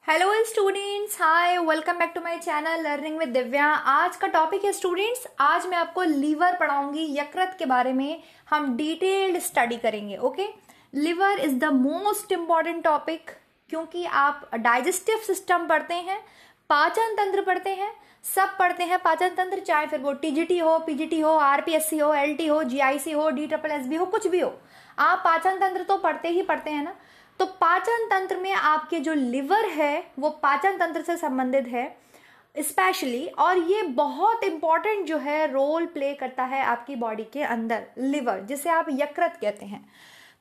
Hello students, hi, welcome back to my channel learning with Divya. आज का topic है students, आज मैं आपको लीवर पढ़ाऊंगी। यकृत के बारे में हम डिटेल्ड स्टडी करेंगे। Okay, liver is the most important topic, क्योंकि आप डाइजेस्टिव सिस्टम पढ़ते हैं, पाचन तंत्र पढ़ते हैं, सब पढ़ते हैं पाचन तंत्र, चाहे फिर वो टीजीटी हो, पीजीटी हो, आरपीएससी हो, एलटी हो, जीआईसी हो, DSSB हो, कुछ भी हो, आप पाचन तंत्र तो पढ़ते ही पढ़ते हैं ना। तो पाचन तंत्र में आपके जो लिवर है वो पाचन तंत्र से संबंधित है स्पेशली, और ये बहुत इंपॉर्टेंट जो है रोल प्ले करता है आपकी बॉडी के अंदर, लिवर, जिसे आप यकृत कहते हैं।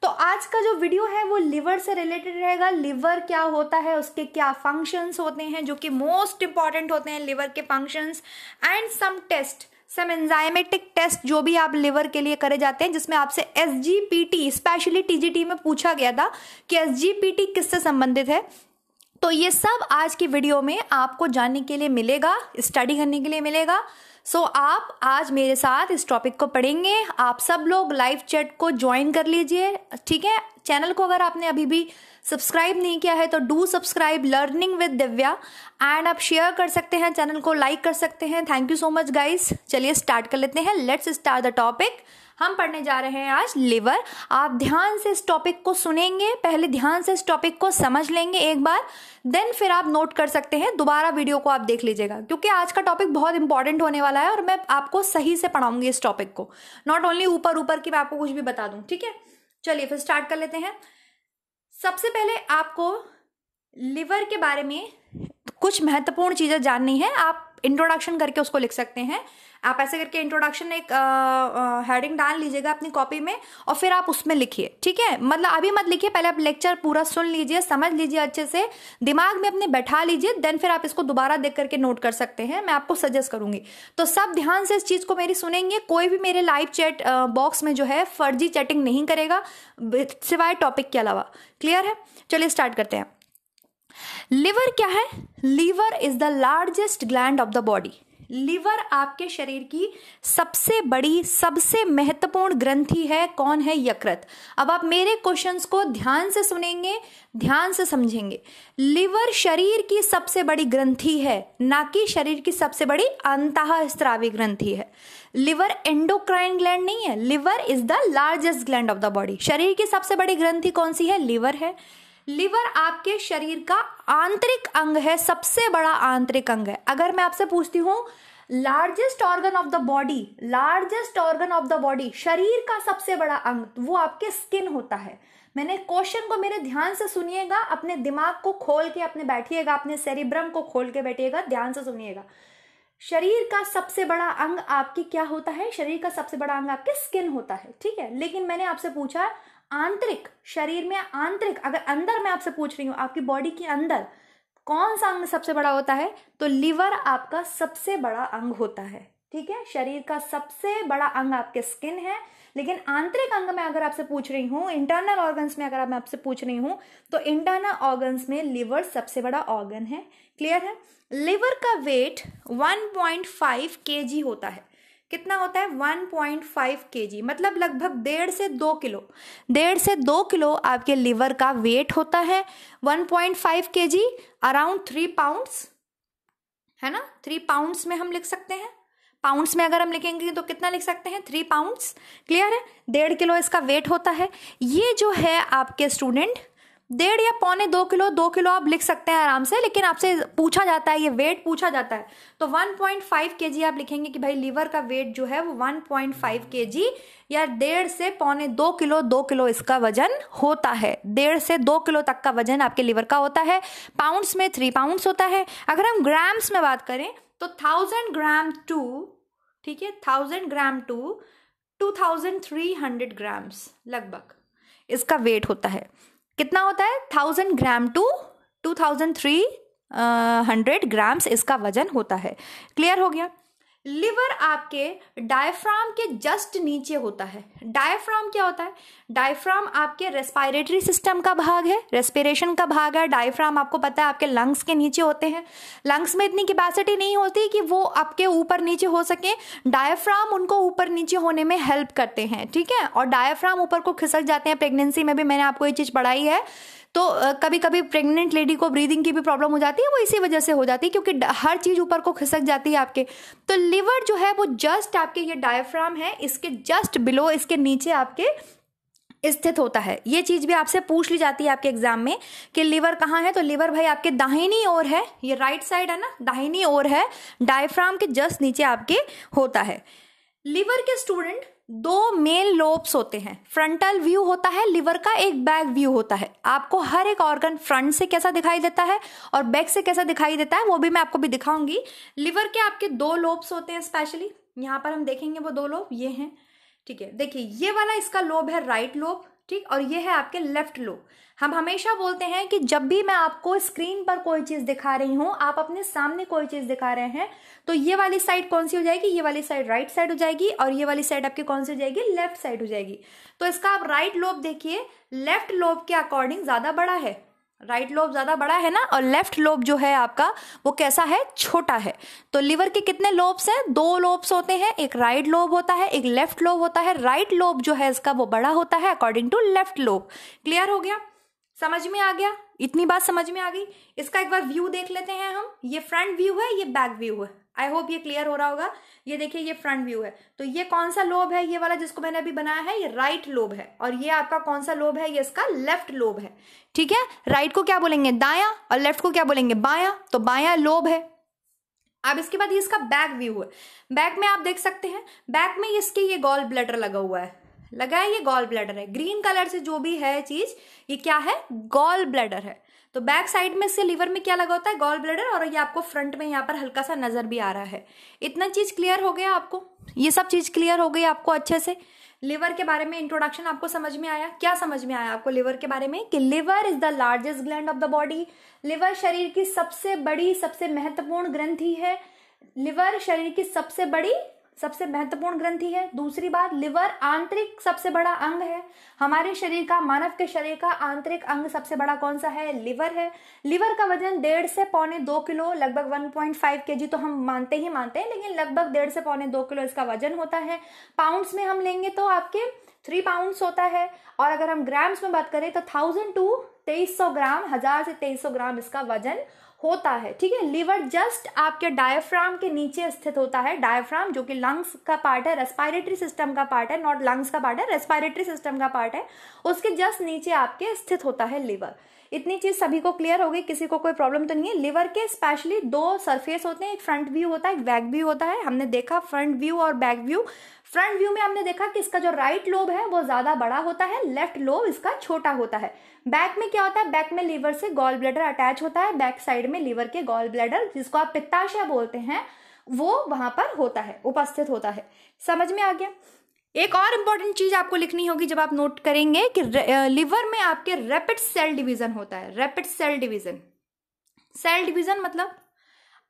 तो आज का जो वीडियो है वो लिवर से रिलेटेड रहेगा। लिवर क्या होता है, उसके क्या फंक्शंस होते हैं जो कि मोस्ट इंपॉर्टेंट होते हैं, लिवर के functions, and some test, some enzymatic test जो भी आप लिवर के लिए करे जाते हैं, जिसमें आपसे SGPT, स्पेशली टीजीटी में पूछा गया था कि SGPT किससे संबंधित है। तो ये सब आज की वीडियो में आपको जानने के लिए मिलेगा, स्टडी करने के लिए मिलेगा। सो आप आज मेरे साथ इस टॉपिक को पढ़ेंगे। आप सब लोग लाइव चैट को ज्वाइन कर लीजिए, ठीक है। चैनल को अगर आपने अभी भी सब्सक्राइब नहीं किया है तो do subscribe learning with Divya, and आप शेयर कर सकते हैं, चैनल को लाइक कर सकते हैं। Thank you so much guys. चलिए स्टार्ट कर लेते हैं। Let's start the topic. हम पढ़ने जा रहे हैं आज लिवर। आप ध्यान से इस टॉपिक को सुनेंगे, पहले ध्यान से इस टॉपिक को समझ लेंगे एक बार, देन फिर आप नोट कर सकते हैं, दोबारा वीडियो को आप देख लीजिएगा, क्योंकि आज का टॉपिक बहुत इंपॉर्टेंट होने वाला है और मैं आपको सही से पढ़ाऊंगी इस टॉपिक को, नॉट ओनली ऊपर ऊपर की मैं आपको कुछ भी बता दूं, ठीक है। चलिए फिर स्टार्ट कर लेते हैं। सबसे पहले आपको लिवर के बारे में कुछ महत्वपूर्ण चीजें जाननी है। आप इंट्रोडक्शन करके उसको लिख सकते हैं। आप ऐसे करके इंट्रोडक्शन एक हेडिंग डाल लीजिएगा अपनी कॉपी में, और फिर आप उसमें लिखिए, ठीक है। मतलब अभी मत लिखिए, पहले आप लेक्चर पूरा सुन लीजिए, समझ लीजिए अच्छे से, दिमाग में अपने बैठा लीजिए, देन फिर आप इसको दोबारा देख करके नोट कर सकते हैं। मैं आपको सजेस्ट करूंगी। तो सब ध्यान से इस चीज को मेरी सुनेंगे। कोई भी मेरे लाइव चैट बॉक्स में जो है फर्जी चैटिंग नहीं करेगा, सिवाय टॉपिक के अलावा। क्लियर है? चलिए स्टार्ट करते हैं। लिवर क्या है? Liver is the largest gland of the body. Liver आपके शरीर की सबसे बड़ी, सबसे महत्वपूर्ण ग्रंथि है। कौन है? यकृत। अब आप मेरे क्वेश्चंस को ध्यान से सुनेंगे, ध्यान से समझेंगे। लिवर शरीर की सबसे बड़ी ग्रंथि है, ना कि शरीर की सबसे बड़ी अंतःस्रावी ग्रंथि है। लिवर एंडोक्राइन ग्लैंड नहीं है। Liver is the largest gland of the body. शरीर की सबसे बड़ी ग्रंथि कौन सी है? लिवर है। लिवर आपके शरीर का आंतरिक अंग है, सबसे बड़ा आंतरिक अंग है। अगर मैं आपसे पूछती हूं largest organ of the body, largest organ of the body, शरीर का सबसे बड़ा अंग, वो आपके स्किन होता है। मैंने क्वेश्चन को मेरे ध्यान से सुनिएगा, अपने दिमाग को खोल के अपने बैठिएगा, अपने सेरिब्रम को खोल के बैठिएगा, ध्यान से सुनिएगा। शरीर का सबसे बड़ा अंग आपकी क्या होता है? शरीर का सबसे बड़ा अंग आपके स्किन होता है, ठीक है। लेकिन मैंने आपसे पूछा आंतरिक, शरीर में आंतरिक, अगर अंदर मैं आपसे पूछ रही हूं आपकी बॉडी के अंदर कौन सा अंग सबसे बड़ा होता है, तो लिवर आपका सबसे बड़ा अंग होता है, ठीक है। शरीर का सबसे बड़ा अंग आपके स्किन है, लेकिन आंतरिक अंग में अगर आपसे पूछ रही हूं, इंटरनल ऑर्गन्स में अगर मैं आपसे पूछ रही हूं, तो इंटरनल ऑर्गन्स में लिवर सबसे बड़ा ऑर्गन है। क्लियर है? लिवर का वेट 1.5 kg होता है। कितना होता है? 1.5 kg, मतलब लगभग 1.5 से 2 किलो। 1.5 से 2 किलो आपके लिवर का वेट होता है। 1.5 kg अराउंड 3 पाउंड्स है ना। 3 पाउंड्स में हम लिख सकते हैं। पाउंड्स में अगर हम लिखेंगे तो कितना लिख सकते हैं? 3 पाउंड्स। क्लियर है? 1.5 किलो इसका वेट होता है। ये जो है आपके स्टूडेंट 1.5 या 1.25 किलो, 2 किलो आप लिख सकते हैं आराम से, लेकिन आपसे पूछा जाता है, ये वेट पूछा जाता है, तो 1.5 kg आप लिखेंगे कि भाई लिवर का वेट जो है वो 1.5 kg या 1.5 से 1.25 किलो, 2 किलो इसका वजन होता है। 1.5 से 2 किलो तक का वजन आपके लिवर का होता है। पाउंड्स में 3 पाउंड्स होता है। अगर हम ग्राम्स में बात करें तो 1000 ग्राम टू, ठीक है, 1000 ग्राम टू 2300 ग्राम्स लगभग इसका वेट होता है। कितना होता है? 1000 ग्राम टू 2300 ग्राम्स इसका वजन होता है। क्लियर हो गया? लिवर आपके डायफ्राम के जस्ट नीचे होता है। डायफ्राम क्या होता है? डायफ्राम आपके रेस्पिरेटरी सिस्टम का भाग है, रेस्पिरेशन का भाग है। डायफ्राम आपको पता है आपके लंग्स के नीचे होते हैं। लंग्स में इतनी कैपेसिटी नहीं होती कि वो आपके ऊपर नीचे हो सके। डायफ्राम उनको ऊपर नीचे होने में हेल्प करते हैं, ठीक है। और डायफ्राम ऊपर को खिसक जाते हैं। प्रेगनेंसी में भी मैंने आपको ये चीज पढ़ाई है। तो कभी कभी प्रेग्नेंट लेडी को ब्रीदिंग की भी प्रॉब्लम हो जाती है, वो इसी वजह से हो जाती है क्योंकि हर चीज़ ऊपर को खिसक जाती है आपके। तो लिवर जो है वो जस्ट आपके, ये डायफ्राम है, इसके जस्ट बिलो, इसके नीचे आपके स्थित होता है। ये चीज भी आपसे पूछ ली जाती है आपके एग्जाम में कि लिवर कहाँ है, तो लिवर भाई आपके दाहिनी ओर है, ये राइट साइड है ना, दाहिनी ओर है, डायफ्राम के जस्ट नीचे आपके होता है। लिवर के स्टूडेंट दो मेन लोब्स होते हैं, फ्रंटल व्यू होता है लिवर का, एक बैक व्यू होता है। आपको हर एक ऑर्गन फ्रंट से कैसा दिखाई देता है और बैक से कैसा दिखाई देता है वो भी मैं आपको भी दिखाऊंगी। लिवर के आपके दो लोब्स होते हैं, स्पेशली यहाँ पर हम देखेंगे वो दो लोब ये हैं, ठीक है। देखिए ये वाला इसका लोब है राइट लोब, ठीक, और ये है आपके लेफ्ट लोब। हम हमेशा बोलते हैं कि जब भी मैं आपको स्क्रीन पर कोई चीज दिखा रही हूं, आप अपने सामने कोई चीज दिखा रहे हैं, तो ये वाली साइड कौन सी हो जाएगी, ये वाली साइड राइट साइड हो जाएगी, और ये वाली साइड आपकी कौन सी हो जाएगी, लेफ्ट साइड हो जाएगी। तो इसका आप राइट लोब देखिए, लेफ्ट लोब के अकॉर्डिंग ज्यादा बड़ा है, राइट लोब ज्यादा बड़ा है ना, और लेफ्ट लोब जो है आपका वो कैसा है, छोटा है। तो लिवर के कितने लोब्स हैं, दो लोब्स होते हैं, एक राइट लोब होता है, एक लेफ्ट लोब होता है। राइट लोब जो है इसका वो बड़ा होता है according to left lobe. Clear हो गया, समझ में आ गया, इतनी बात समझ में आ गई। इसका एक बार व्यू देख लेते हैं हम, ये फ्रंट व्यू है, ये बैक व्यू है। आई होप ये क्लियर हो रहा होगा। ये देखिए ये फ्रंट व्यू है, तो ये कौन सा लोब है, ये वाला जिसको मैंने अभी बनाया है, ये राइट लोब है, और ये आपका कौन सा लोब है, ये इसका लेफ्ट लोब है, ठीक है। राइट को क्या बोलेंगे, दायां, और लेफ्ट को क्या बोलेंगे, बायां, तो बायां लोब है। अब इसके बाद ये इसका बैक व्यू है। बैक में आप देख सकते हैं, बैक में इसके ये गॉल ब्लैडर लगा हुआ है, लगा है, ये गॉल ब्लैडर है, ग्रीन कलर से जो भी है चीज, ये क्या है, गॉल ब्लैडर है। तो बैक साइड में से लिवर में क्या लगा होता है, गॉल ब्लैडर, और ये आपको फ्रंट में यहाँ पर हल्का सा नजर भी आ रहा है। इतना चीज क्लियर हो गया आपको, ये सब चीज क्लियर हो गई आपको अच्छे से। लिवर के बारे में इंट्रोडक्शन आपको समझ में आया, क्या समझ में आया आपको लिवर के बारे में, कि liver is the largest gland of the body. Liver शरीर की सबसे बड़ी, सबसे महत्वपूर्ण ग्रंथि है। लिवर शरीर की सबसे बड़ी, सबसे महत्वपूर्ण ग्रंथि है। दूसरी बात, लिवर आंतरिक सबसे बड़ा अंग है हमारे शरीर का, मानव के शरीर का आंतरिक अंग सबसे बड़ा कौन सा है, लिवर है। लिवर का वजन 1.5 से पौने 2 किलो, लगभग 1.5 kg तो हम मानते ही मानते हैं, लेकिन लगभग 1.5 से पौने 2 किलो इसका वजन होता है। पाउंड्स में हम लेंगे तो आपके 3 पाउंड्स होता है, और अगर हम ग्राम्स में बात करें तो 1000 to 2300 ग्राम, 1000 से 2300 ग्राम इसका वजन होता है, ठीक है। लिवर जस्ट आपके डायफ्राम के नीचे स्थित होता है। डायफ्राम जो कि लंग्स का पार्ट है, रेस्पिरेटरी सिस्टम का पार्ट है, नॉट लंग्स का पार्ट है, रेस्पिरेटरी सिस्टम का पार्ट है, उसके जस्ट नीचे आपके स्थित होता है लिवर। इतनी चीज सभी को क्लियर हो गई, किसी को कोई प्रॉब्लम तो नहीं है। लिवर के स्पेशली दो सरफेस होते हैं, एक फ्रंट व्यू होता है, एक बैक व्यू होता है। हमने देखा फ्रंट व्यू और बैक व्यू। फ्रंट व्यू में हमने देखा कि इसका जो राइट लोब है वो ज्यादा बड़ा होता है, लेफ्ट लोब इसका छोटा होता है। बैक में क्या होता है, बैक में लिवर से गॉल ब्लैडर अटैच होता है, बैक साइड में लिवर के गॉल ब्लैडर, जिसको आप पित्ताशय बोलते हैं, वो वहां पर होता है, उपस्थित होता है। समझ में आ गया। एक और इंपॉर्टेंट चीज आपको लिखनी होगी जब आप नोट करेंगे कि लिवर में आपके रैपिड सेल डिवीजन होता है। Rapid cell division, cell division मतलब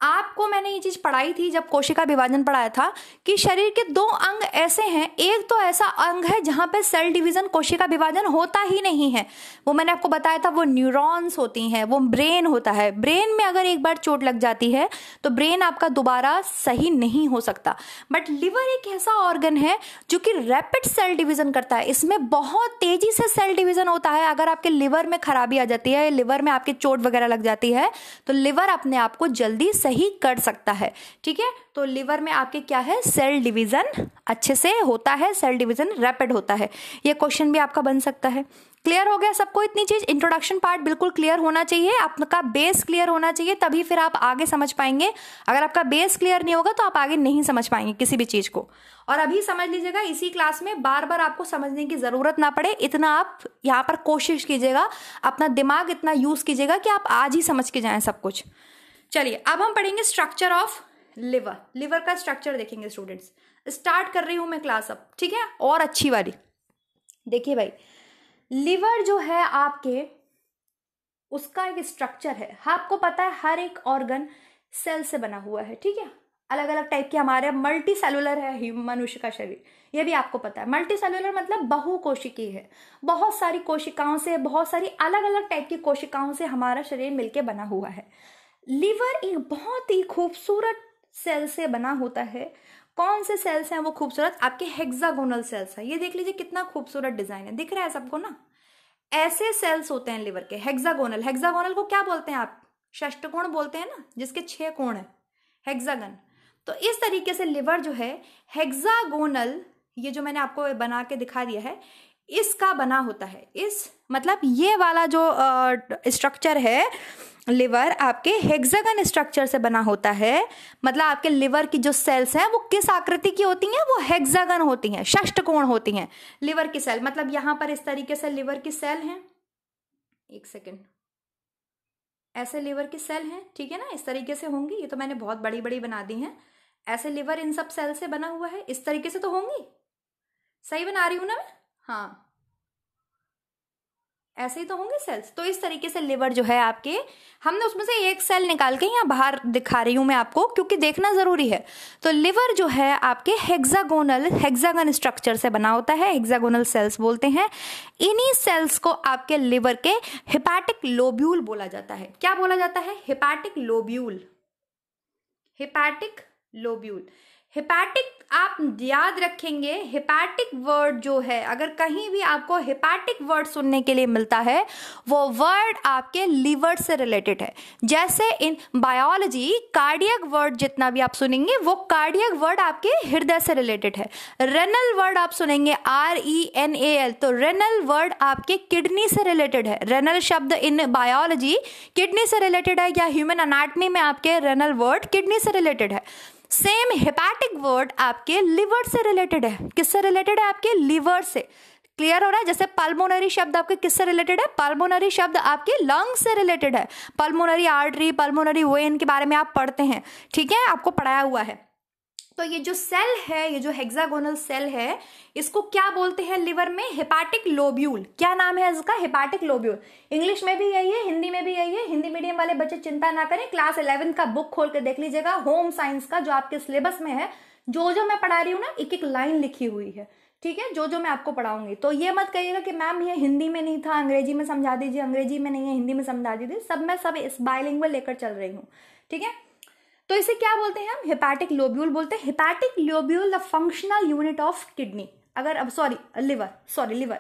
आपको मैंने ये चीज पढ़ाई थी जब कोशिका विभाजन पढ़ाया था, कि शरीर के दो अंग ऐसे हैं, एक तो ऐसा अंग है जहां पे सेल डिवीजन, कोशिका विभाजन होता ही नहीं है, वो मैंने आपको बताया था, वो न्यूरॉन्स होती हैं, वो ब्रेन होता है। ब्रेन में अगर एक बार चोट लग जाती है तो ब्रेन आपका दोबारा सही नहीं हो सकता। बट लिवर एक ऐसा ऑर्गन है जो कि रैपिड सेल डिवीजन करता है, इसमें बहुत तेजी से सेल डिवीजन होता है। अगर आपके लिवर में खराबी आ जाती है, लिवर में आपके चोट वगैरह लग जाती है, तो लिवर अपने आप को जल्दी सही कर सकता है, ठीक है। तो लिवर में आपके क्या है, सेल डिवीजन अच्छे से होता है, सेल डिवीजन रैपिड होता है। ये क्वेश्चन भी आपका बन सकता है। क्लियर हो गया सबको, इतनी चीज इंट्रोडक्शन पार्ट बिल्कुल क्लियर होना चाहिए, आपका बेस क्लियर होना चाहिए, तभी फिर आप आगे समझ पाएंगे। अगर आपका बेस क्लियर नहीं होगा तो आप आगे नहीं समझ पाएंगे किसी भी चीज को। और अभी समझ लीजिएगा, इसी क्लास में बार बार आपको समझने की जरूरत ना पड़े, इतना आप यहाँ पर कोशिश कीजिएगा, अपना दिमाग इतना यूज कीजिएगा कि आप आज ही समझ के जाएं सब कुछ। चलिए अब हम पढ़ेंगे स्ट्रक्चर ऑफ लिवर। लिवर का स्ट्रक्चर देखेंगे स्टूडेंट्स। स्टार्ट कर रही हूं मैं क्लास अब, ठीक है, और अच्छी वाली। देखिए भाई, लिवर जो है आपके, उसका एक स्ट्रक्चर है। आपको पता है हर एक ऑर्गन सेल से बना हुआ है, ठीक है, अलग अलग टाइप के हमारे मल्टी सेलुलर है मनुष्य का शरीर, ये भी आपको पता है। मल्टी सेलुलर मतलब बहुकोशिकीय है, बहुत सारी कोशिकाओं से, बहुत सारी अलग अलग टाइप की कोशिकाओं से हमारा शरीर मिलके बना हुआ है। लिवर एक बहुत ही खूबसूरत सेल से बना होता है। कौन से सेल्स हैं वो खूबसूरत, आपके हेक्सागोनल सेल्स है। ये देख लीजिए कितना खूबसूरत डिजाइन है, दिख रहा है सबको ना, ऐसे सेल्स होते हैं लिवर के, हेक्सागोनल। हेक्सागोनल को क्या बोलते हैं आप? षष्टकोण बोलते हैं ना, जिसके 6 कोण है, हेक्सागन। तो इस तरीके से लिवर जो है हेक्सागोनल, ये जो मैंने आपको बना के दिखा दिया है, इसका बना होता है। इस मतलब ये वाला जो स्ट्रक्चर है लिवर आपके हेक्सागन स्ट्रक्चर से बना होता है। मतलब आपके लिवर की जो सेल्स हैं वो किस आकृति की होती हैं? वो हेक्सागन होती हैं, षष्टकोण होती हैं लिवर की सेल। मतलब यहां पर इस तरीके से लिवर की सेल हैं, एक सेकेंड, ऐसे लिवर की सेल हैं, ठीक है ना, इस तरीके से होंगी। ये तो मैंने बहुत बड़ी बड़ी बना दी हैं। ऐसे लिवर इन सब सेल से बना हुआ है, इस तरीके से तो होंगी। सही बना रही हूं ना मैं? हाँ, ऐसे ही तो होंगे सेल्स। तो इस तरीके से लिवर जो है आपके, हमने उसमें से एक सेल निकाल के यहाँ बाहर दिखा रही हूं मैं आपको, क्योंकि देखना जरूरी है। तो लिवर जो है आपके हेक्सागन स्ट्रक्चर से बना होता है, हेक्सागोनल सेल्स बोलते हैं। इन्हीं सेल्स को आपके लिवर के हेपाटिक लोब्यूल बोला जाता है। क्या बोला जाता है? Hepatic lobule. Hepatic lobule, hepatic आप याद रखेंगे। हेपाटिक वर्ड जो है, अगर कहीं भी आपको हेपाटिक वर्ड सुनने के लिए मिलता है, वो वर्ड आपके लिवर से रिलेटेड है। जैसे इन बायोलॉजी कार्डियक वर्ड जितना भी आप सुनेंगे, वो कार्डियक वर्ड आपके हृदय से रिलेटेड है। रेनल वर्ड आप सुनेंगे, RENAL, तो रेनल वर्ड आपके किडनी से रिलेटेड है। रेनल शब्द इन बायोलॉजी किडनी से रिलेटेड है, या ह्यूमन अनाटमी में आपके रेनल वर्ड किडनी से रिलेटेड है। सेम हेपाटिक वर्ड आपके लिवर से रिलेटेड है। किससे रिलेटेड है? आपके लिवर से। क्लियर हो रहा है? जैसे पल्मोनरी शब्द आपके किससे रिलेटेड है? पल्मोनरी शब्द आपके लंग से रिलेटेड है। पल्मोनरी आर्टरी, पल्मोनरी वेन के बारे में आप पढ़ते हैं, ठीक है, आपको पढ़ाया हुआ है। तो ये जो सेल है, ये जो हेक्सागोनल सेल है, इसको क्या बोलते हैं लिवर में? Hepatic lobule. क्या नाम है इसका? Hepatic lobule. इंग्लिश में भी यही है, हिंदी में भी यही है। हिंदी मीडियम वाले बच्चे चिंता ना करें, क्लास 11 का बुक खोल के देख लीजिएगा, होम साइंस का जो आपके सिलेबस में है। जो मैं पढ़ा रही हूँ ना, एक एक लाइन लिखी हुई है, ठीक है, जो मैं आपको पढ़ाऊंगी। तो ये मत कहिएगा कि मैम ये हिंदी में नहीं था, अंग्रेजी में समझा दीजिए, अंग्रेजी में नहीं है, हिंदी में समझा दीजिए। सब इस बाइलिंगुअल लेकर चल रही हूँ, ठीक है। तो इसे क्या बोलते हैं हम? हेपाटिक लोब्यूल बोलते हैं। Hepatic lobule the functional unit of kidney. अगर अब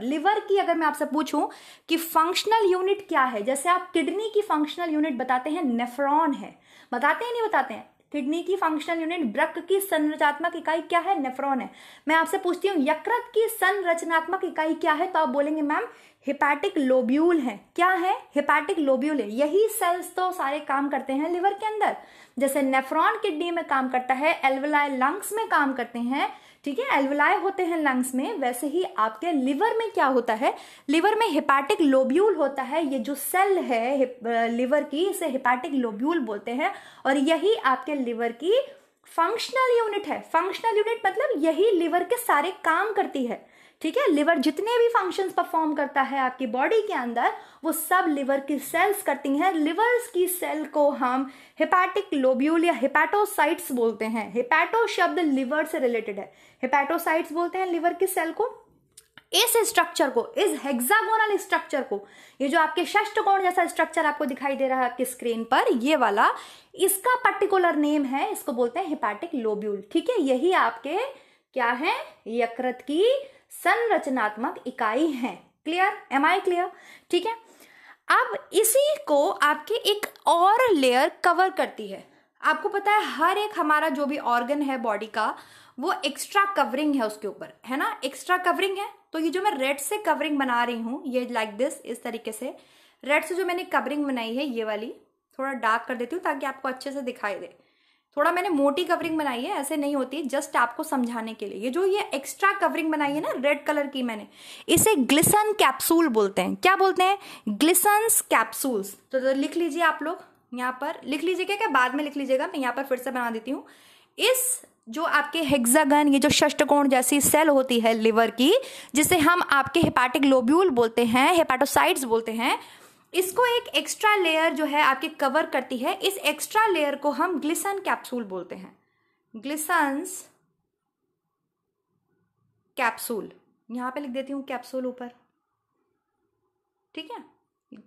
लिवर की अगर मैं आपसे पूछूं कि फंक्शनल यूनिट क्या है, जैसे आप किडनी की फंक्शनल यूनिट बताते हैं नेफ्रॉन है, बताते हैं नहीं बताते हैं? किडनी की फंक्शनल यूनिट, वृक्क की संरचनात्मक इकाई क्या है? नेफ्रॉन है। मैं आपसे पूछती हूँ यकृत की संरचनात्मक इकाई क्या है, तो आप बोलेंगे मैम हेपाटिक लोब्यूल है। क्या है? हेपाटिक लोब्यूल है। यही सेल्स तो सारे काम करते हैं लिवर के अंदर। जैसे नेफ्रॉन किडनी में काम करता है, एल्वुलाई लंग्स में काम करते हैं, ठीक है, एल्वुलाई होते हैं लंग्स में, वैसे ही आपके लिवर में क्या होता है? लिवर में हेपाटिक लोब्यूल होता है। ये जो सेल है लिवर की, इसे हेपाटिक लोब्यूल बोलते हैं, और यही आपके लिवर की फंक्शनल यूनिट है। फंक्शनल यूनिट मतलब यही लिवर के सारे काम करती है, ठीक है। लिवर जितने भी फंक्शंस परफॉर्म करता है आपकी बॉडी के अंदर, वो सब लिवर की सेल्स करती हैं। लिवर्स की सेल को हम हेपाटिक लोब्यूल या हेपाटोसाइट्स बोलते हैं। हेपाटो शब्द लिवर से रिलेटेड है, हेपाटोसाइट्स बोलते हैं लिवर की सेल को। इस स्ट्रक्चर को, इस हेक्सागोनल स्ट्रक्चर को, ये जो आपके षष्टकोण जैसा स्ट्रक्चर आपको दिखाई दे रहा है आपकी स्क्रीन पर, ये वाला, इसका पर्टिकुलर नेम है, इसको बोलते हैं हेपाटिक लोब्यूल, ठीक है। यही आपके क्या है? यकृत की संरचनात्मक इकाई है। क्लियर? Am I clear? ठीक है। अब इसी को आपके एक और लेयर कवर करती है। आपको पता है हर एक हमारा जो भी ऑर्गन है बॉडी का, वो एक्स्ट्रा कवरिंग है उसके ऊपर, है ना, एक्स्ट्रा कवरिंग है। तो ये जो मैं रेड से कवरिंग बना रही हूं, ये लाइक दिस, इस तरीके से रेड से जो मैंने कवरिंग बनाई है, ये वाली थोड़ा डार्क कर देती हूँ ताकि आपको अच्छे से दिखाई दे। थोड़ा मैंने मोटी कवरिंग बनाई है, ऐसे नहीं होती, जस्ट आपको समझाने के लिए। ये जो ये एक्स्ट्रा कवरिंग बनाई है ना रेड कलर की मैंने, इसे ग्लिसन कैप्सूल बोलते हैं। क्या बोलते हैं? Glisson's capsules. तो लिख लीजिए आप लोग, यहाँ पर लिख लीजिएगा, क्या बाद में लिख लीजिएगा, मैं यहाँ पर फिर से बना देती हूँ। इस जो आपके हेक्सागन, ये जो षष्टकोण जैसी सेल होती है लिवर की, जिसे हम आपके हेपाटिक लोब्यूल बोलते हैं, हेपाटोसाइट्स बोलते हैं, इसको एक एक्स्ट्रा लेयर जो है आपके कवर करती है। इस एक्स्ट्रा लेयर को हम ग्लिसन कैप्सूल बोलते हैं। ग्लिसन्स कैप्सूल, यहां पे लिख देती हूं कैप्सूल ऊपर, ठीक है।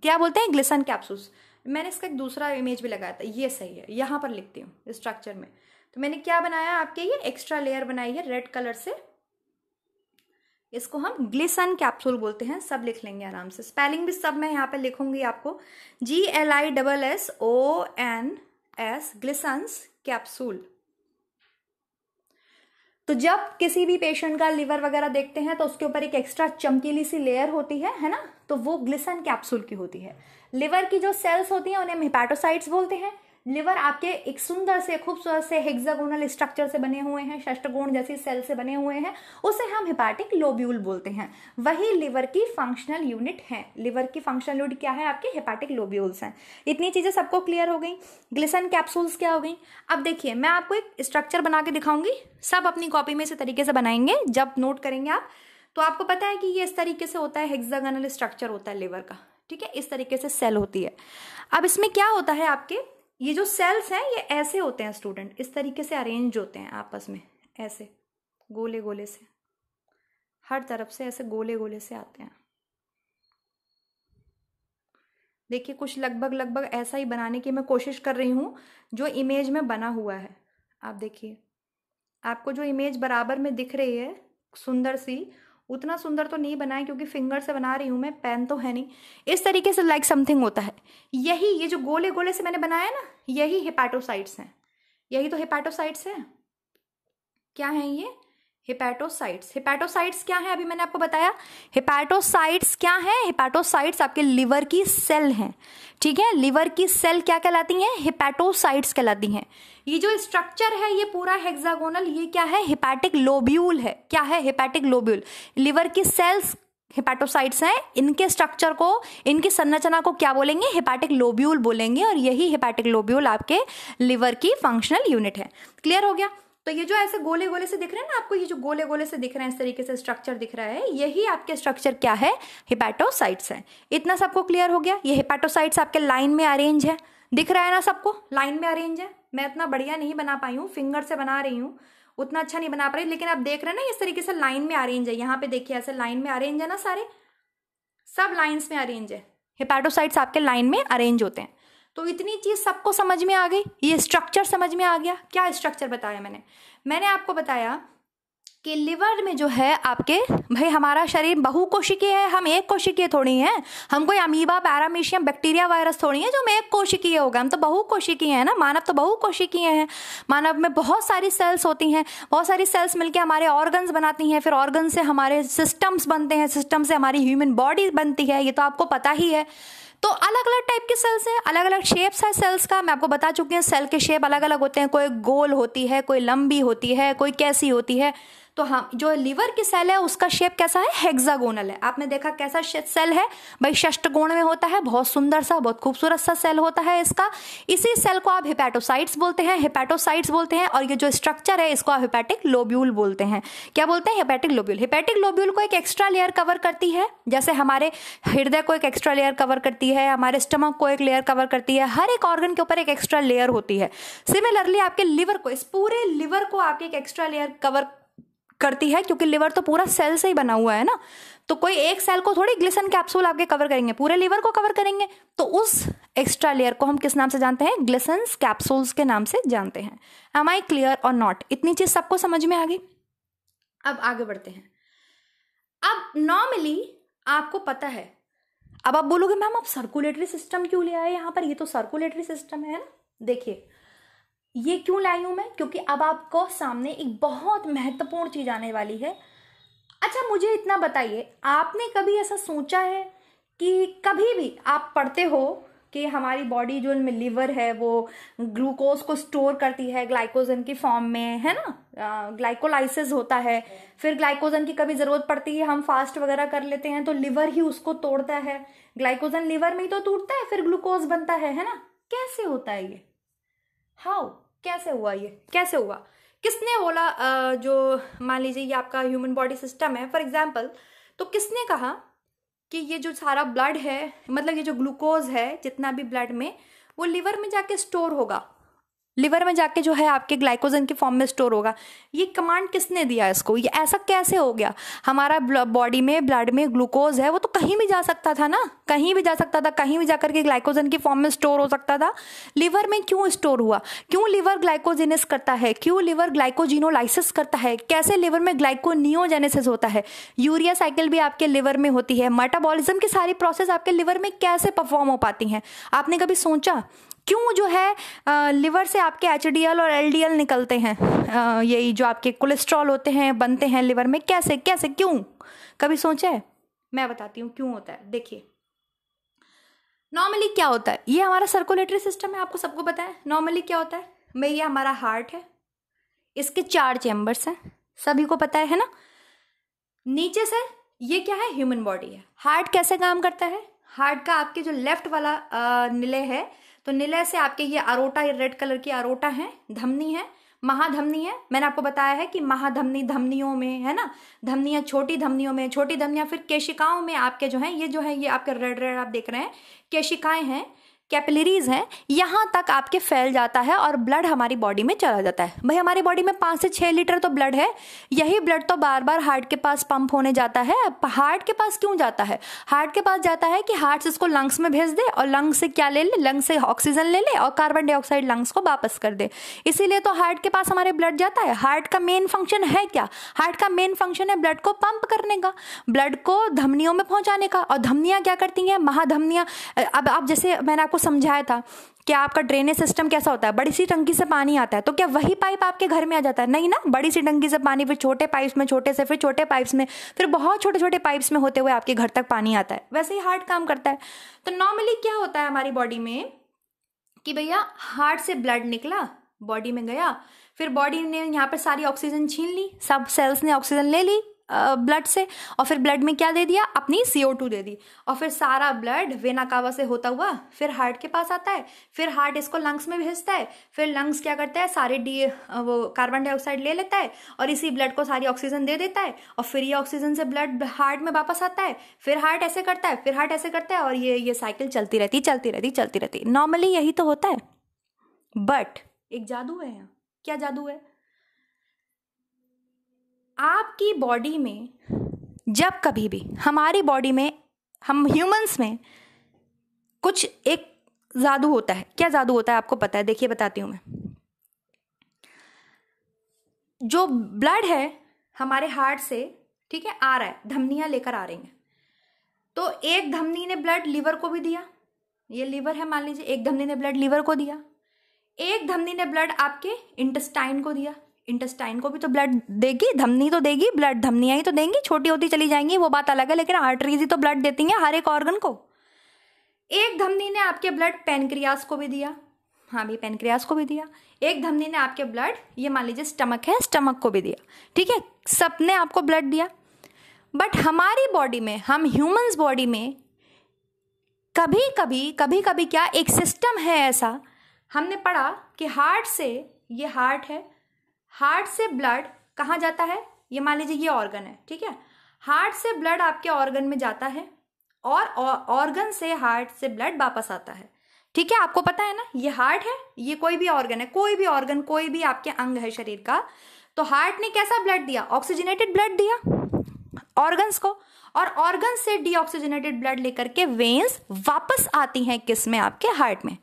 क्या बोलते हैं? Glisten capsules. मैंने इसका एक दूसरा इमेज भी लगाया था, ये सही है, यहां पर लिखती हूँ स्ट्रक्चर में। तो मैंने क्या बनाया? आपके ये एक्स्ट्रा लेयर बनाई है रेड कलर से, इसको हम ग्लिसन कैप्सूल बोलते हैं। सब लिख लेंगे आराम से, स्पेलिंग भी सब मैं यहाँ पे लिखूंगी आपको, GLISSONS, ग्लिसन्स कैप्सूल। तो जब किसी भी पेशेंट का लिवर वगैरह देखते हैं तो उसके ऊपर एक एक्स्ट्रा चमकीली सी लेयर होती है ना, तो वो ग्लिसन कैप्सूल की होती है। लिवर की जो सेल्स होती हैं उन्हें हम हेपाटोसाइट्स बोलते हैं। लिवर आपके एक सुंदर से खूबसूरत से हेक्सागोनल स्ट्रक्चर से बने हुए हैं, षष्ठकोण जैसी सेल से बने हुए हैं, उसे हम हेपाटिक लोब्यूल बोलते हैं। वही लिवर की फंक्शनल यूनिट है। लिवर की फंक्शनल यूनिट क्या है आपके? हेपाटिक लोब्यूल्स हैं। इतनी चीजें सबको क्लियर हो गई। ग्लिसन कैप्सूल्स क्या हो गई? अब देखिए मैं आपको एक स्ट्रक्चर बना के दिखाऊंगी, सब अपनी कॉपी में इस तरीके से बनाएंगे। जब नोट करेंगे आप तो आपको पता है कि ये इस तरीके से होता है, हेक्सागोनल स्ट्रक्चर होता है लिवर का, ठीक है, इस तरीके से सेल होती है। अब इसमें क्या होता है, आपके ये जो सेल्स हैं ये ऐसे होते हैं स्टूडेंट, इस तरीके से अरेंज होते हैं आपस में, ऐसे गोले गोले से, हर तरफ से ऐसे गोले गोले से आते हैं। देखिए कुछ लगभग ऐसा ही बनाने की मैं कोशिश कर रही हूँ जो इमेज में बना हुआ है। आप देखिए, आपको जो इमेज बराबर में दिख रही है सुंदर सी, उतना सुंदर तो नहीं बनाए क्योंकि फिंगर से बना रही हूं मैं, पेन तो है नहीं। इस तरीके से लाइक समथिंग होता है। यही ये जो गोले गोले से मैंने बनाया ना, यही हेपाटोसाइट्स हैं। यही तो हेपाटोसाइट्स है। क्या है ये? हेपाटोसाइट्स। हेपाटोसाइट्स क्या है? अभी मैंने आपको बताया। हेपाटोसाइट्स क्या है? हेपाटोसाइट्स आपके लिवर की सेल हैं, ठीक है। लिवर की सेल क्या कहलाती हैं? हेपाटोसाइट्स कहलाती हैं। ये जो स्ट्रक्चर है ये पूरा हेक्सागोनल, ये क्या है? हेपाटिक लोब्यूल है। क्या है? Hepatic lobule. लिवर की सेल्स हेपाटोसाइट्स हैं। इनके स्ट्रक्चर को, इनकी संरचना को क्या बोलेंगे? हेपाटिक लोब्यूल बोलेंगे। और यही हेपाटिक लोब्यूल आपके लिवर की फंक्शनल यूनिट है। क्लियर हो गया? तो ये जो ऐसे गोले गोले से दिख रहे हैं ना आपको, ये जो गोले गोले से दिख रहे हैं, इस तरीके से स्ट्रक्चर दिख रहा है, यही आपके स्ट्रक्चर क्या है? हेपाटोसाइट्स है। इतना सबको क्लियर हो गया? ये हेपाटोसाइट्स आपके लाइन में अरेंज है, दिख रहा है ना सबको? लाइन में अरेंज है। मैं इतना बढ़िया नहीं बना पाई हूँ, फिंगर से बना रही हूँ, उतना अच्छा नहीं बना पा रही, लेकिन आप देख रहे हैं ना इस तरीके से लाइन में अरेंज है। यहाँ पे देखिए ऐसे लाइन में अरेंज है ना, सारे सब लाइन्स में अरेंज है। हेपाटोसाइट्स आपके लाइन में अरेंज होते हैं। तो इतनी चीज सबको समझ में आ गई, ये स्ट्रक्चर समझ में आ गया। क्या स्ट्रक्चर बताया मैंने आपको बताया कि लिवर में जो है आपके, भाई हमारा शरीर बहुकोशिकीय है, हम एक कोशिकीय थोड़ी हैं। हम कोई अमीबा, पैरामीशियम, बैक्टीरिया, वायरस थोड़ी है जो हम एक कोशिकीय होगा। हम तो बहुकोशिकीय है ना, मानव तो बहुकोशिकीय है। मानव में बहुत सारी सेल्स होती हैं, बहुत सारी सेल्स मिलकर हमारे ऑर्गन्स बनाती हैं, फिर ऑर्गन से हमारे सिस्टम्स बनते हैं, सिस्टम से हमारी ह्यूमन बॉडी बनती है, ये तो आपको पता ही है। तो अलग अलग टाइप के सेल्स हैं, अलग अलग शेप्स है सेल्स का, मैं आपको बता चुकी हूँ। सेल के शेप अलग अलग होते हैं, कोई गोल होती है, कोई लंबी होती है, कोई कैसी होती है। तो हाँ, जो लिवर की सेल है उसका शेप कैसा है? हेक्सागोनल है। आपने देखा कैसा सेल है भाई? षष्ठकोण में होता है, बहुत सुंदर सा, बहुत खूबसूरत सा सेल होता है इसका। इसी सेल को आप हेपाटोसाइट्स बोलते हैं, हेपाटोसाइट्स बोलते हैं। और ये जो स्ट्रक्चर है इसको आप हेपाटिक लोब्यूल बोलते हैं। क्या बोलते हैं? Hepatic lobule. हेपाटिक लोब्यूल को एक एक्स्ट्रा लेयर कवर करती है, जैसे हमारे हृदय को एक एक्स्ट्रा लेयर कवर करती है, हमारे स्टमक को एक लेयर कवर करती है, हर एक ऑर्गन के ऊपर एक एक्स्ट्रा लेयर होती है। सिमिलरली आपके लिवर को, इस पूरे लिवर को आपके एक एक्स्ट्रा लेयर कवर करती है, क्योंकि लिवर तो पूरा सेल से ही बना हुआ है ना। तो कोई एक सेल को थोड़ी ग्लिसन कैप्सूल आपके कवर करेंगे, पूरे लिवर को कवर करेंगे। तो उस एक्स्ट्रा लेयर को हम किस नाम से जानते हैं? ग्लिसन कैप्सूल्स के नाम से जानते हैं। एम आई क्लियर और नॉट? इतनी चीज सबको समझ में आ गई? अब आगे बढ़ते हैं। अब नॉर्मली आपको पता है, अब आप बोलोगे मैम आप सर्कुलेटरी सिस्टम क्यों ले आए यहाँ पर? ये तो सर्कुलेटरी सिस्टम है ना। देखिए ये क्यों लाई हूं मैं, क्योंकि अब आपको सामने एक बहुत महत्वपूर्ण चीज आने वाली है। अच्छा मुझे इतना बताइए, आपने कभी ऐसा सोचा है कि कभी भी आप पढ़ते हो कि हमारी बॉडी जो में लिवर है वो ग्लूकोज को स्टोर करती है ग्लाइकोजन की फॉर्म में, है ना, ग्लाइकोलाइसिस होता है, फिर ग्लाइकोजन की कभी जरूरत पड़ती है, हम फास्ट वगैरह कर लेते हैं तो लिवर ही उसको तोड़ता है, ग्लाइकोजन लिवर में ही तो टूटता है, फिर ग्लूकोज बनता है ना। कैसे होता है ये? हाउ? कैसे हुआ ये? कैसे हुआ? किसने बोला? जो मान लीजिए ये आपका ह्यूमन बॉडी सिस्टम है फॉर एग्जाम्पल, तो किसने कहा कि ये जो सारा ब्लड है, मतलब ये जो ग्लूकोज है जितना भी ब्लड में, वो लिवर में जाके स्टोर होगा? लिवर में जाके जो है आपके ग्लाइकोजन के फॉर्म में स्टोर होगा। ये कमांड किसने दिया इसको, ये ऐसा कैसे हो गया? हमारा बॉडी में ब्लड में ग्लूकोज है, वो तो कहीं भी जा सकता था ना, कहीं भी जा सकता था, कहीं भी जाकर के ग्लाइकोजन के फॉर्म में स्टोर हो सकता था। लिवर में क्यों स्टोर हुआ? क्यों लिवर ग्लाइकोजेनेस करता है? क्यों लिवर ग्लाइकोजिनोलाइसिस करता है? कैसे लिवर में ग्लाइकोनियोजेनेसिस होता है? यूरिया साइकिल भी आपके लिवर में होती है। मेटाबॉलिज्म की सारी प्रोसेस आपके लिवर में कैसे परफॉर्म हो पाती हैं? आपने कभी सोचा क्यों जो है लिवर से आपके HDL और LDL निकलते हैं? यही जो आपके कोलेस्ट्रॉल होते हैं बनते हैं लिवर में, कैसे कैसे क्यों? कभी सोचा है? मैं बताती हूँ क्यों होता है। देखिए नॉर्मली क्या होता है, ये हमारा सर्कुलेटरी सिस्टम है, आपको सबको पता है। नॉर्मली क्या होता है, मैं ये हमारा हार्ट है, इसके 4 चैम्बर्स हैं, सभी को पता है ना। नीचे से ये क्या है, ह्यूमन बॉडी है। हार्ट कैसे काम करता है? हार्ट का आपके जो लेफ्ट वाला निलय है, तो निलय से आपके ये अरोटा, ये रेड कलर की अरोटा है, धमनी है, महाधमनी है। मैंने आपको बताया है कि महाधमनी धमनियों में है ना, धमनियां छोटी धमनियों में, छोटी धमनियां फिर केशिकाओं में आपके जो है, ये जो है ये आपके रेड रेड आप देख रहे हैं केशिकाएं हैं, कैपिलरीज हैं, यहाँ तक आपके फैल जाता है और ब्लड हमारी बॉडी में चला जाता है। भाई हमारी बॉडी में 5 से 6 लीटर तो ब्लड है, यही ब्लड तो बार बार हार्ट के पास पंप होने जाता है। हार्ट के पास क्यों जाता है? हार्ट के पास जाता है कि हार्ट इसको लंग्स में भेज दे और लंग्स से क्या ले ले, लंग्स से ऑक्सीजन ले ले और कार्बन डाइऑक्साइड लंग्स को वापस कर दे। इसीलिए तो हार्ट के पास हमारे ब्लड जाता है। हार्ट का मेन फंक्शन है क्या? हार्ट का मेन फंक्शन है ब्लड को पंप करने का, ब्लड को धमनियों में पहुंचाने का। और धमनियां क्या करती हैं? महाधमनियां। अब आप जैसे मैंने आपको समझाया था कि आपका ड्रेनेज सिस्टम कैसा होता है, बड़ी सी टंकी से पानी आता है, तो क्या वही पाइप आपके घर में आ जाता है? नहीं ना, बड़ी सी टंकी से पानी, फिर छोटे पाइप्स में, छोटे से फिर छोटे पाइप्स में, फिर बहुत छोटे छोटे पाइप्स में होते हुए आपके घर तक पानी आता है। वैसे ही हार्ट काम करता है। तो नॉर्मली क्या होता है हमारी बॉडी में कि भैया हार्ट से ब्लड निकला, बॉडी में गया, फिर बॉडी ने यहाँ पे सारी ऑक्सीजन छीन ली, सब सेल्स ने ऑक्सीजन ले ली ब्लड से, और फिर ब्लड में क्या दे दिया? अपनी CO2 दे दी। और फिर सारा ब्लड वेना कावा से होता हुआ फिर हार्ट के पास आता है, फिर हार्ट इसको लंग्स में भेजता है, फिर लंग्स क्या करता है, सारे वो कार्बन डाइऑक्साइड ले लेता है और इसी ब्लड को सारी ऑक्सीजन दे देता है, और फिर ये ऑक्सीजन से ब्लड हार्ट में वापस आता है, फिर हार्ट ऐसे करता है, फिर हार्ट ऐसे करता है, और ये साइकिल चलती रहती चलती रहती चलती रहती। नॉर्मली यही तो होता है, बट एक जादू है यहाँ। क्या जादू है? आपकी बॉडी में जब कभी भी, हमारी बॉडी में, हम ह्यूमंस में कुछ एक जादू होता है। क्या जादू होता है आपको पता है? देखिए बताती हूं मैं। जो ब्लड है हमारे हार्ट से, ठीक है, आ रहा है, धमनियां लेकर आ रही हैं, तो एक धमनी ने ब्लड लीवर को भी दिया, ये लीवर है मान लीजिए, एक धमनी ने ब्लड लीवर को दिया, एक धमनी ने ब्लड आपके इंटेस्टाइन को दिया, इंटेस्टाइन को भी तो ब्लड देगी, धमनी तो देगी ब्लड, धमनियां ही तो देंगी, छोटी होती चली जाएंगी वो बात अलग है, लेकिन आर्टरीज ही तो ब्लड देती हैं हर एक ऑर्गन को। एक धमनी ने आपके ब्लड पेनक्रियास को भी दिया, हाँ भी पेनक्रियास को भी दिया। एक धमनी ने आपके ब्लड, ये मान लीजिए स्टमक है, स्टमक को भी दिया, ठीक है, सबने आपको ब्लड दिया। बट हमारी बॉडी में, हम ह्यूमंस बॉडी में कभी कभी क्या एक सिस्टम है ऐसा, हमने पढ़ा कि हार्ट से, ये हार्ट है, हार्ट से ब्लड कहाँ जाता है? ये मान लीजिए ये ऑर्गन है, ठीक है, हार्ट से ब्लड आपके ऑर्गन में जाता है और ऑर्गन से हार्ट से ब्लड वापस आता है, ठीक है। आपको पता है ना, ये हार्ट है, ये कोई भी ऑर्गन है, कोई भी ऑर्गन, कोई भी आपके अंग है शरीर का, तो हार्ट ने कैसा ब्लड दिया? ऑक्सीजनेटेड ब्लड दिया ऑर्गन्स को, और ऑर्गन से डीऑक्सीजनेटेड ब्लड लेकर के वेन्स वापस आती हैं किस में? आपके हार्ट में।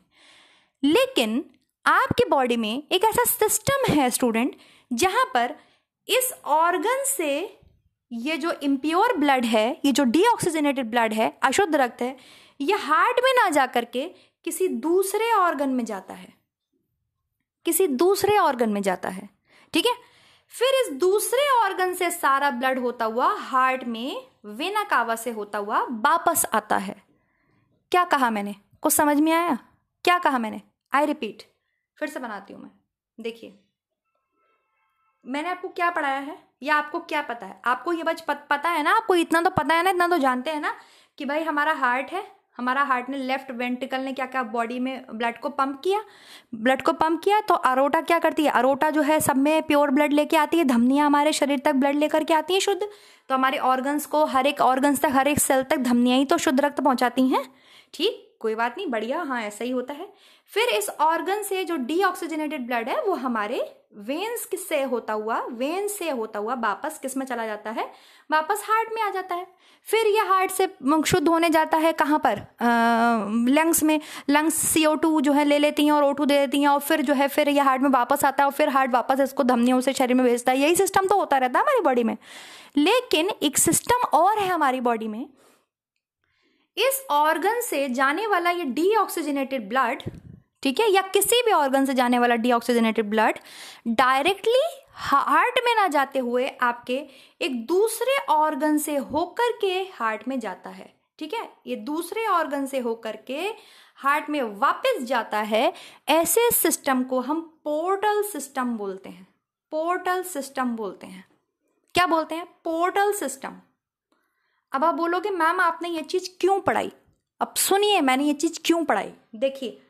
लेकिन आपकी बॉडी में एक ऐसा सिस्टम है स्टूडेंट, जहां पर इस ऑर्गन से ये जो इम्प्योर ब्लड है, ये जो डीऑक्सीजनेटेड ब्लड है, अशुद्ध रक्त है, ये हार्ट में ना जाकर के किसी दूसरे ऑर्गन में जाता है, किसी दूसरे ऑर्गन में जाता है, ठीक है। फिर इस दूसरे ऑर्गन से सारा ब्लड होता हुआ हार्ट में वेना कावा से होता हुआ वापस आता है। क्या कहा मैंने? कुछ समझ में आया? क्या कहा मैंने? आई रिपीट, फिर से बनाती हूं मैं। देखिए मैंने आपको क्या पढ़ाया है या आपको क्या पता है? आपको ये बच पता है ना, आपको इतना तो पता है ना, इतना तो जानते हैं ना कि भाई हमारा हार्ट है, हमारा हार्ट ने, लेफ्ट वेंट्रिकल ने क्या क्या बॉडी में ब्लड को पंप किया, ब्लड को पंप किया, तो अरोटा क्या करती है? अरोटा जो है सब में प्योर ब्लड लेके आती है, धमनियां हमारे शरीर तक ब्लड लेकर के आती हैं शुद्ध, तो हमारे ऑर्गन्स को, हर एक ऑर्गन्स तक, हर एक सेल तक धमनियां ही तो शुद्ध रक्त पहुंचाती हैं, ठीक। कोई बात नहीं, बढ़िया, हाँ ऐसा ही होता है। फिर इस ऑर्गन से जो डीऑक्सीजनेटेड ब्लड है वो हमारे वेन्स से होता हुआ वापस किस में चला जाता है, वापस हार्ट में आ जाता है। फिर ये हार्ट से शुद्ध होने जाता है कहाँ पर, लंग्स में। लंग्स CO2 जो है ले लेती हैं और O2 दे देती हैं, और फिर जो है फिर ये हार्ट में वापस आता है, और फिर हार्ट वापस इसको धमनियों से शरीर में भेजता है। यही सिस्टम तो होता रहता है हमारी बॉडी में। लेकिन एक सिस्टम और है हमारी बॉडी में, इस ऑर्गन से जाने वाला ये डीऑक्सीजनेटेड ब्लड, ठीक है, या किसी भी ऑर्गन से जाने वाला डीऑक्सीजनेटेड ब्लड डायरेक्टली हार्ट में ना जाते हुए आपके एक दूसरे ऑर्गन से होकर के हार्ट में जाता है। ठीक है, ये दूसरे ऑर्गन से होकर के हार्ट में वापस जाता है। ऐसे सिस्टम को हम पोर्टल सिस्टम बोलते हैं। पोर्टल सिस्टम बोलते हैं। क्या बोलते हैं? Portal system. अब आप बोलोगे मैम आपने ये चीज क्यों पढ़ाई? अब सुनिए, मैंने ये चीज क्यों पढ़ाई। देखिए,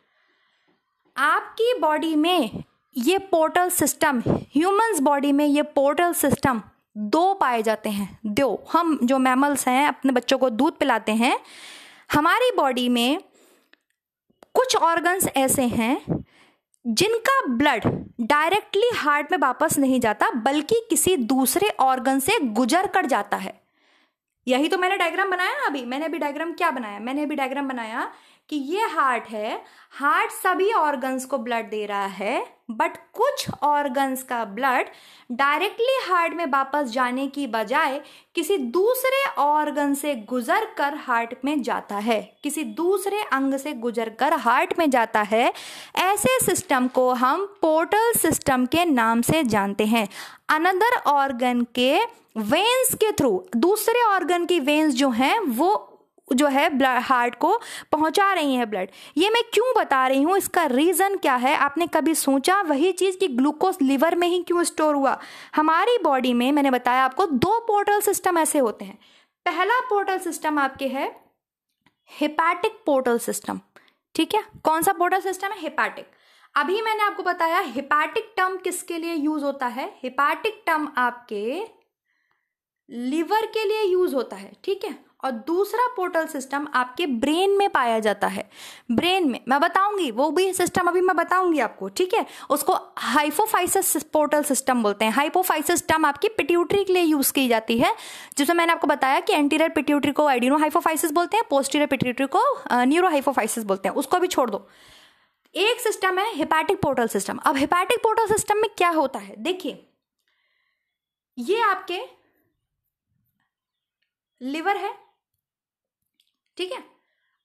आपकी बॉडी में ये पोर्टल सिस्टम, ह्यूमंस बॉडी में ये पोर्टल सिस्टम दो पाए जाते हैं। दो, हम जो मैमल्स हैं अपने बच्चों को दूध पिलाते हैं, हमारी बॉडी में कुछ ऑर्गन्स ऐसे हैं जिनका ब्लड डायरेक्टली हार्ट में वापस नहीं जाता, बल्कि किसी दूसरे ऑर्गन से गुजर कर जाता है। यही तो मैंने डायग्राम बनाया अभी। मैंने अभी डायग्राम क्या बनाया? मैंने अभी डायग्राम बनाया कि ये हार्ट है, हार्ट सभी ऑर्गन्स को ब्लड दे रहा है, बट कुछ ऑर्गन्स का ब्लड डायरेक्टली हार्ट में वापस जाने की बजाय किसी दूसरे ऑर्गन से गुजर कर हार्ट में जाता है, किसी दूसरे अंग से गुजर कर हार्ट में जाता है। ऐसे सिस्टम को हम पोर्टल सिस्टम के नाम से जानते हैं। अनदर ऑर्गन के वेन्स के थ्रू, दूसरे ऑर्गन की वेन्स जो हैं वो जो है ब्लड हार्ट को पहुंचा रही है ब्लड। ये मैं क्यों बता रही हूँ, इसका रीजन क्या है? आपने कभी सोचा वही चीज कि ग्लूकोज लिवर में ही क्यों स्टोर हुआ? हमारी बॉडी में मैंने बताया आपको दो पोर्टल सिस्टम ऐसे होते हैं। पहला पोर्टल सिस्टम आपके है हेपैटिक पोर्टल सिस्टम। ठीक है, कौन सा पोर्टल सिस्टम है? हेपैटिक। अभी मैंने आपको बताया हेपैटिक टर्म किसके लिए यूज होता है। हेपैटिक टर्म आपके लिवर के लिए यूज होता है। ठीक है, और दूसरा पोर्टल सिस्टम आपके ब्रेन में पाया जाता है। ब्रेन में मैं बताऊंगी, वो भी सिस्टम अभी मैं बताऊंगी आपको। ठीक है, उसको हाइपोफाइसिस पोर्टल सिस्टम बोलते हैं। हाइपोफाइसिस टर्म आपकी पिट्यूटरी के लिए यूज की जाती है, जिसमें मैंने आपको बताया कि एंटीरियर पिट्यूटरी को एडिनो हाइपोफाइसिस बोलते हैं, पोस्टीरियर पिट्यूटरी को न्यूरो हाइपोफाइसिस बोलते हैं। उसको भी छोड़ दो। एक सिस्टम है हेपैटिक पोर्टल सिस्टम। अब हेपैटिक पोर्टल सिस्टम में क्या होता है, देखिए, ये आपके लिवर है, ठीक है,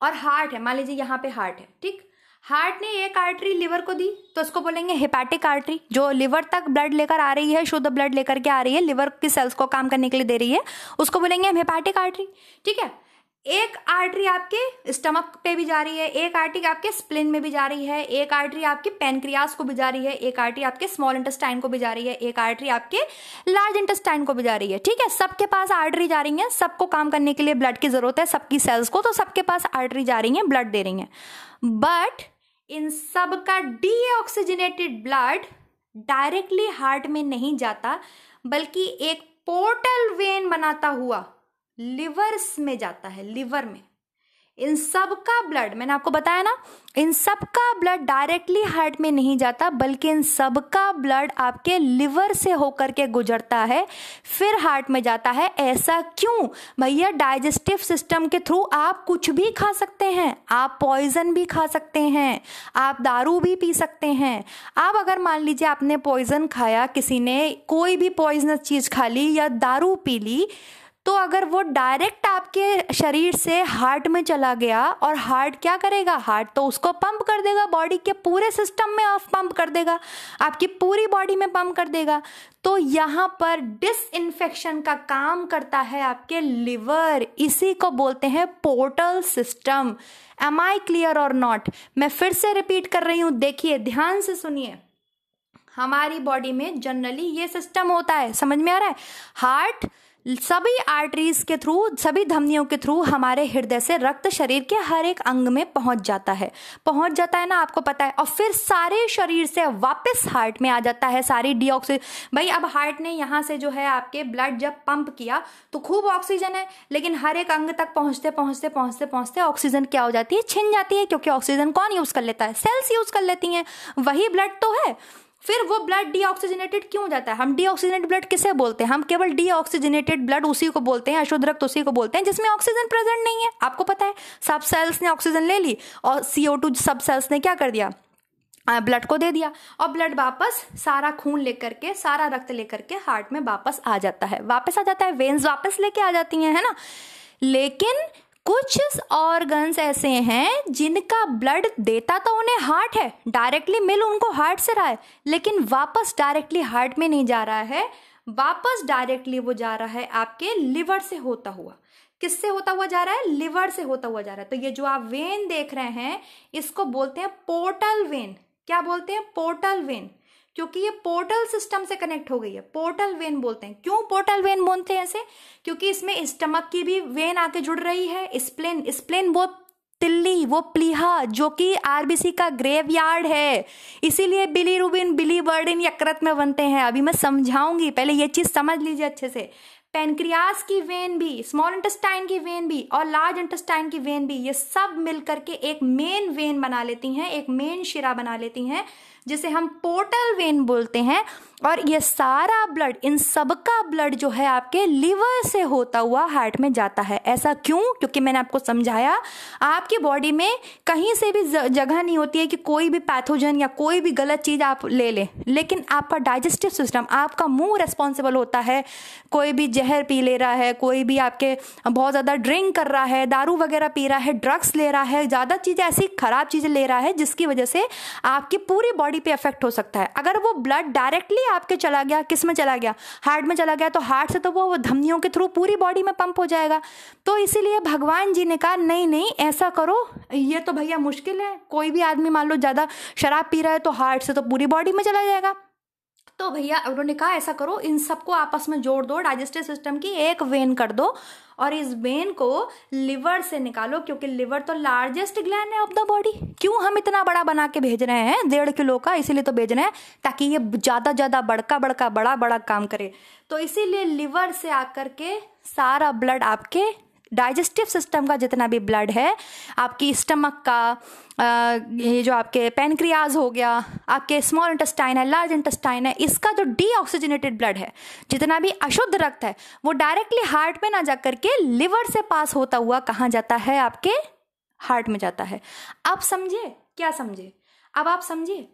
और हार्ट है। मान लीजिए यहाँ पे हार्ट है। ठीक, हार्ट ने एक आर्टरी लिवर को दी तो उसको बोलेंगे हेपैटिक आर्टरी, जो लिवर तक ब्लड लेकर आ रही है, शुद्ध ब्लड लेकर के आ रही है, लिवर की सेल्स को काम करने के लिए दे रही है, उसको बोलेंगे हम हेपैटिक आर्टरी। ठीक है, एक आर्टरी आपके स्टमक पे भी जा रही है, एक आर्टरी आपके स्प्लिन में भी जा रही है, एक आर्टरी आपके पैनक्रियास को भी जा रही है, एक आर्टरी आपके स्मॉल इंटेस्टाइन को भी जा रही है, एक आर्टरी आपके लार्ज इंटेस्टाइन को भी जा रही है। ठीक है, सबके पास आर्टरी जा रही है, सबको काम करने के लिए ब्लड की जरूरत है, सबकी सेल्स को, तो सबके पास आर्टरी जा रही है, ब्लड दे रही है। बट इन सब का डीऑक्सीजनेटेड ब्लड डायरेक्टली हार्ट में नहीं जाता, बल्कि एक पोर्टल वेन बनाता हुआ लिवर्स में जाता है, लिवर में। इन सब का ब्लड, मैंने आपको बताया ना, इन सब का ब्लड डायरेक्टली हार्ट में नहीं जाता, बल्कि इन सब का ब्लड आपके लिवर से होकर के गुजरता है, फिर हार्ट में जाता है। ऐसा क्यों भैया? डाइजेस्टिव सिस्टम के थ्रू आप कुछ भी खा सकते हैं, आप पॉइजन भी खा सकते हैं, आप दारू भी पी सकते हैं। आप अगर मान लीजिए आपने पॉइजन खाया, किसी ने कोई भी पॉइजनस चीज खा ली या दारू पी ली, तो अगर वो डायरेक्ट आपके शरीर से हार्ट में चला गया, और हार्ट क्या करेगा? हार्ट तो उसको पंप कर देगा, बॉडी के पूरे सिस्टम में पंप कर देगा, आपकी पूरी बॉडी में पंप कर देगा। तो यहाँ पर डिसइंफेक्शन का काम करता है आपके लिवर। इसी को बोलते हैं portal system. Am I clear और नॉट? मैं फिर से रिपीट कर रही हूँ, देखिए ध्यान से सुनिए। हमारी बॉडी में जनरली ये सिस्टम होता है, समझ में आ रहा है? हार्ट सभी आर्टरीज के थ्रू, सभी धमनियों के थ्रू हमारे हृदय से रक्त शरीर के हर एक अंग में पहुंच जाता है ना, आपको पता है। और फिर सारे शरीर से वापस हार्ट में आ जाता है सारी डीऑक्सीजन। भाई अब हार्ट ने यहाँ से जो है आपके ब्लड जब पंप किया तो खूब ऑक्सीजन है, लेकिन हर एक अंग तक पहुंचते पहुंचते पहुंचते पहुंचते ऑक्सीजन क्या हो जाती है, छिन जाती है। क्योंकि ऑक्सीजन कौन यूज कर लेता है, सेल्स यूज कर लेती हैं, वही ब्लड तो है। फिर वो ब्लड डीऑक्सीजनेटेड क्यों हो जाता है? हम डीऑक्सीजनेटेड ब्लड किसे बोलते हैं? हम केवल डीऑक्सीजनेटेड ब्लड उसी को बोलते हैं, अशुद्ध रक्त उसी को बोलते हैं जिसमें ऑक्सीजन प्रेजेंट नहीं है। आपको पता है सब सेल्स ने ऑक्सीजन ले ली और CO2 सब सेल्स ने क्या कर दिया, ब्लड को दे दिया, और ब्लड वापस सारा खून लेकर के, सारा रक्त लेकर के हार्ट में वापस आ जाता है, वेन्स वापस लेके आ जाती हैं, है ना। लेकिन कुछ ऑर्गन्स ऐसे हैं जिनका ब्लड देता तो उन्हें हार्ट है, डायरेक्टली मिल उनको हार्ट से रहा है, लेकिन वापस डायरेक्टली हार्ट में नहीं जा रहा है, वापस डायरेक्टली वो जा रहा है आपके लिवर से होता हुआ। किससे होता हुआ जा रहा है? लिवर से होता हुआ जा रहा है। तो ये जो आप वेन देख रहे हैं इसको बोलते हैं पोर्टल वेन। क्या बोलते हैं? पोर्टल वेन, क्योंकि ये पोर्टल सिस्टम से कनेक्ट हो गई है, पोर्टल वेन बोलते हैं। क्यों पोर्टल वेन बोलते हैं ऐसे? क्योंकि इसमें स्टमक की भी वेन आके जुड़ रही है, स्प्लेन वो तिल्ली, वो प्लीहा जो कि आरबीसी का ग्रेवयार्ड है, इसीलिए बिलीरुबिन, बिलीवर्डिन यकृत में बनते हैं। अभी मैं समझाऊंगी, पहले ये चीज समझ लीजिए अच्छे से। पेनक्रियास की वेन भी, स्मॉल इंटेस्टाइन की वेन भी और लार्ज इंटेस्टाइन की वेन भी, ये सब मिलकर के एक मेन वेन बना लेती हैं, एक मेन शिरा बना लेती हैं जिसे हम पोर्टल वेन बोलते हैं। और ये सारा ब्लड, इन सबका ब्लड जो है आपके लिवर से होता हुआ हार्ट में जाता है। ऐसा क्यों? क्योंकि मैंने आपको समझाया आपकी बॉडी में कहीं से भी जगह नहीं होती है कि कोई भी पैथोजन या कोई भी गलत चीज आप ले लें, लेकिन आपका डाइजेस्टिव सिस्टम, आपका मुंह रेस्पॉन्सिबल होता है। कोई भी जहर पी ले रहा है, कोई भी आपके बहुत ज्यादा ड्रिंक कर रहा है, दारू वगैरह पी रहा है, ड्रग्स ले रहा है, ज्यादा चीजें ऐसी खराब चीजें ले रहा है जिसकी वजह से आपकी पूरी बॉडी पे इफेक्ट हो सकता है। अगर वो ब्लड डायरेक्टली आपके चला गया, किस में चला गया? हार्ट में चला गया, तो हार्ट से तो वो धमनियों के थ्रू पूरी बॉडी में पंप हो जाएगा। तो इसीलिए भगवान जी ने कहा नहीं ऐसा करो, ये तो भैया मुश्किल है। कोई भी आदमी मान लो ज्यादा शराब पी रहा है तो हार्ट से तो पूरी बॉडी में चला जाएगा। तो भैया उन्होंने कहा ऐसा करो, इन सबको आपस में जोड़ दो, डाइजेस्टिव सिस्टम की एक वेन कर दो और इस वेन को लिवर से निकालो, क्योंकि लिवर तो लार्जेस्ट ग्लैंड है ऑफ द बॉडी। क्यों हम इतना बड़ा बना के भेज रहे हैं 1.5 किलो का? इसीलिए तो भेज रहे हैं ताकि ये ज्यादा बड़ा काम करे। तो इसीलिए लिवर से आकर के सारा ब्लड आपके डाइजेस्टिव सिस्टम का जितना भी ब्लड है, आपकी स्टमक का, ये जो आपके पेनक्रियाज हो गया, आपके स्मॉल इंटेस्टाइन है, लार्ज इंटेस्टाइन है, इसका जो डीऑक्सीजनेटेड ब्लड है, जितना भी अशुद्ध रक्त है, वो डायरेक्टली हार्ट में ना जाकर के लिवर से पास होता हुआ कहाँ जाता है? आपके हार्ट में जाता है। अब समझे? क्या समझे? अब आप समझिए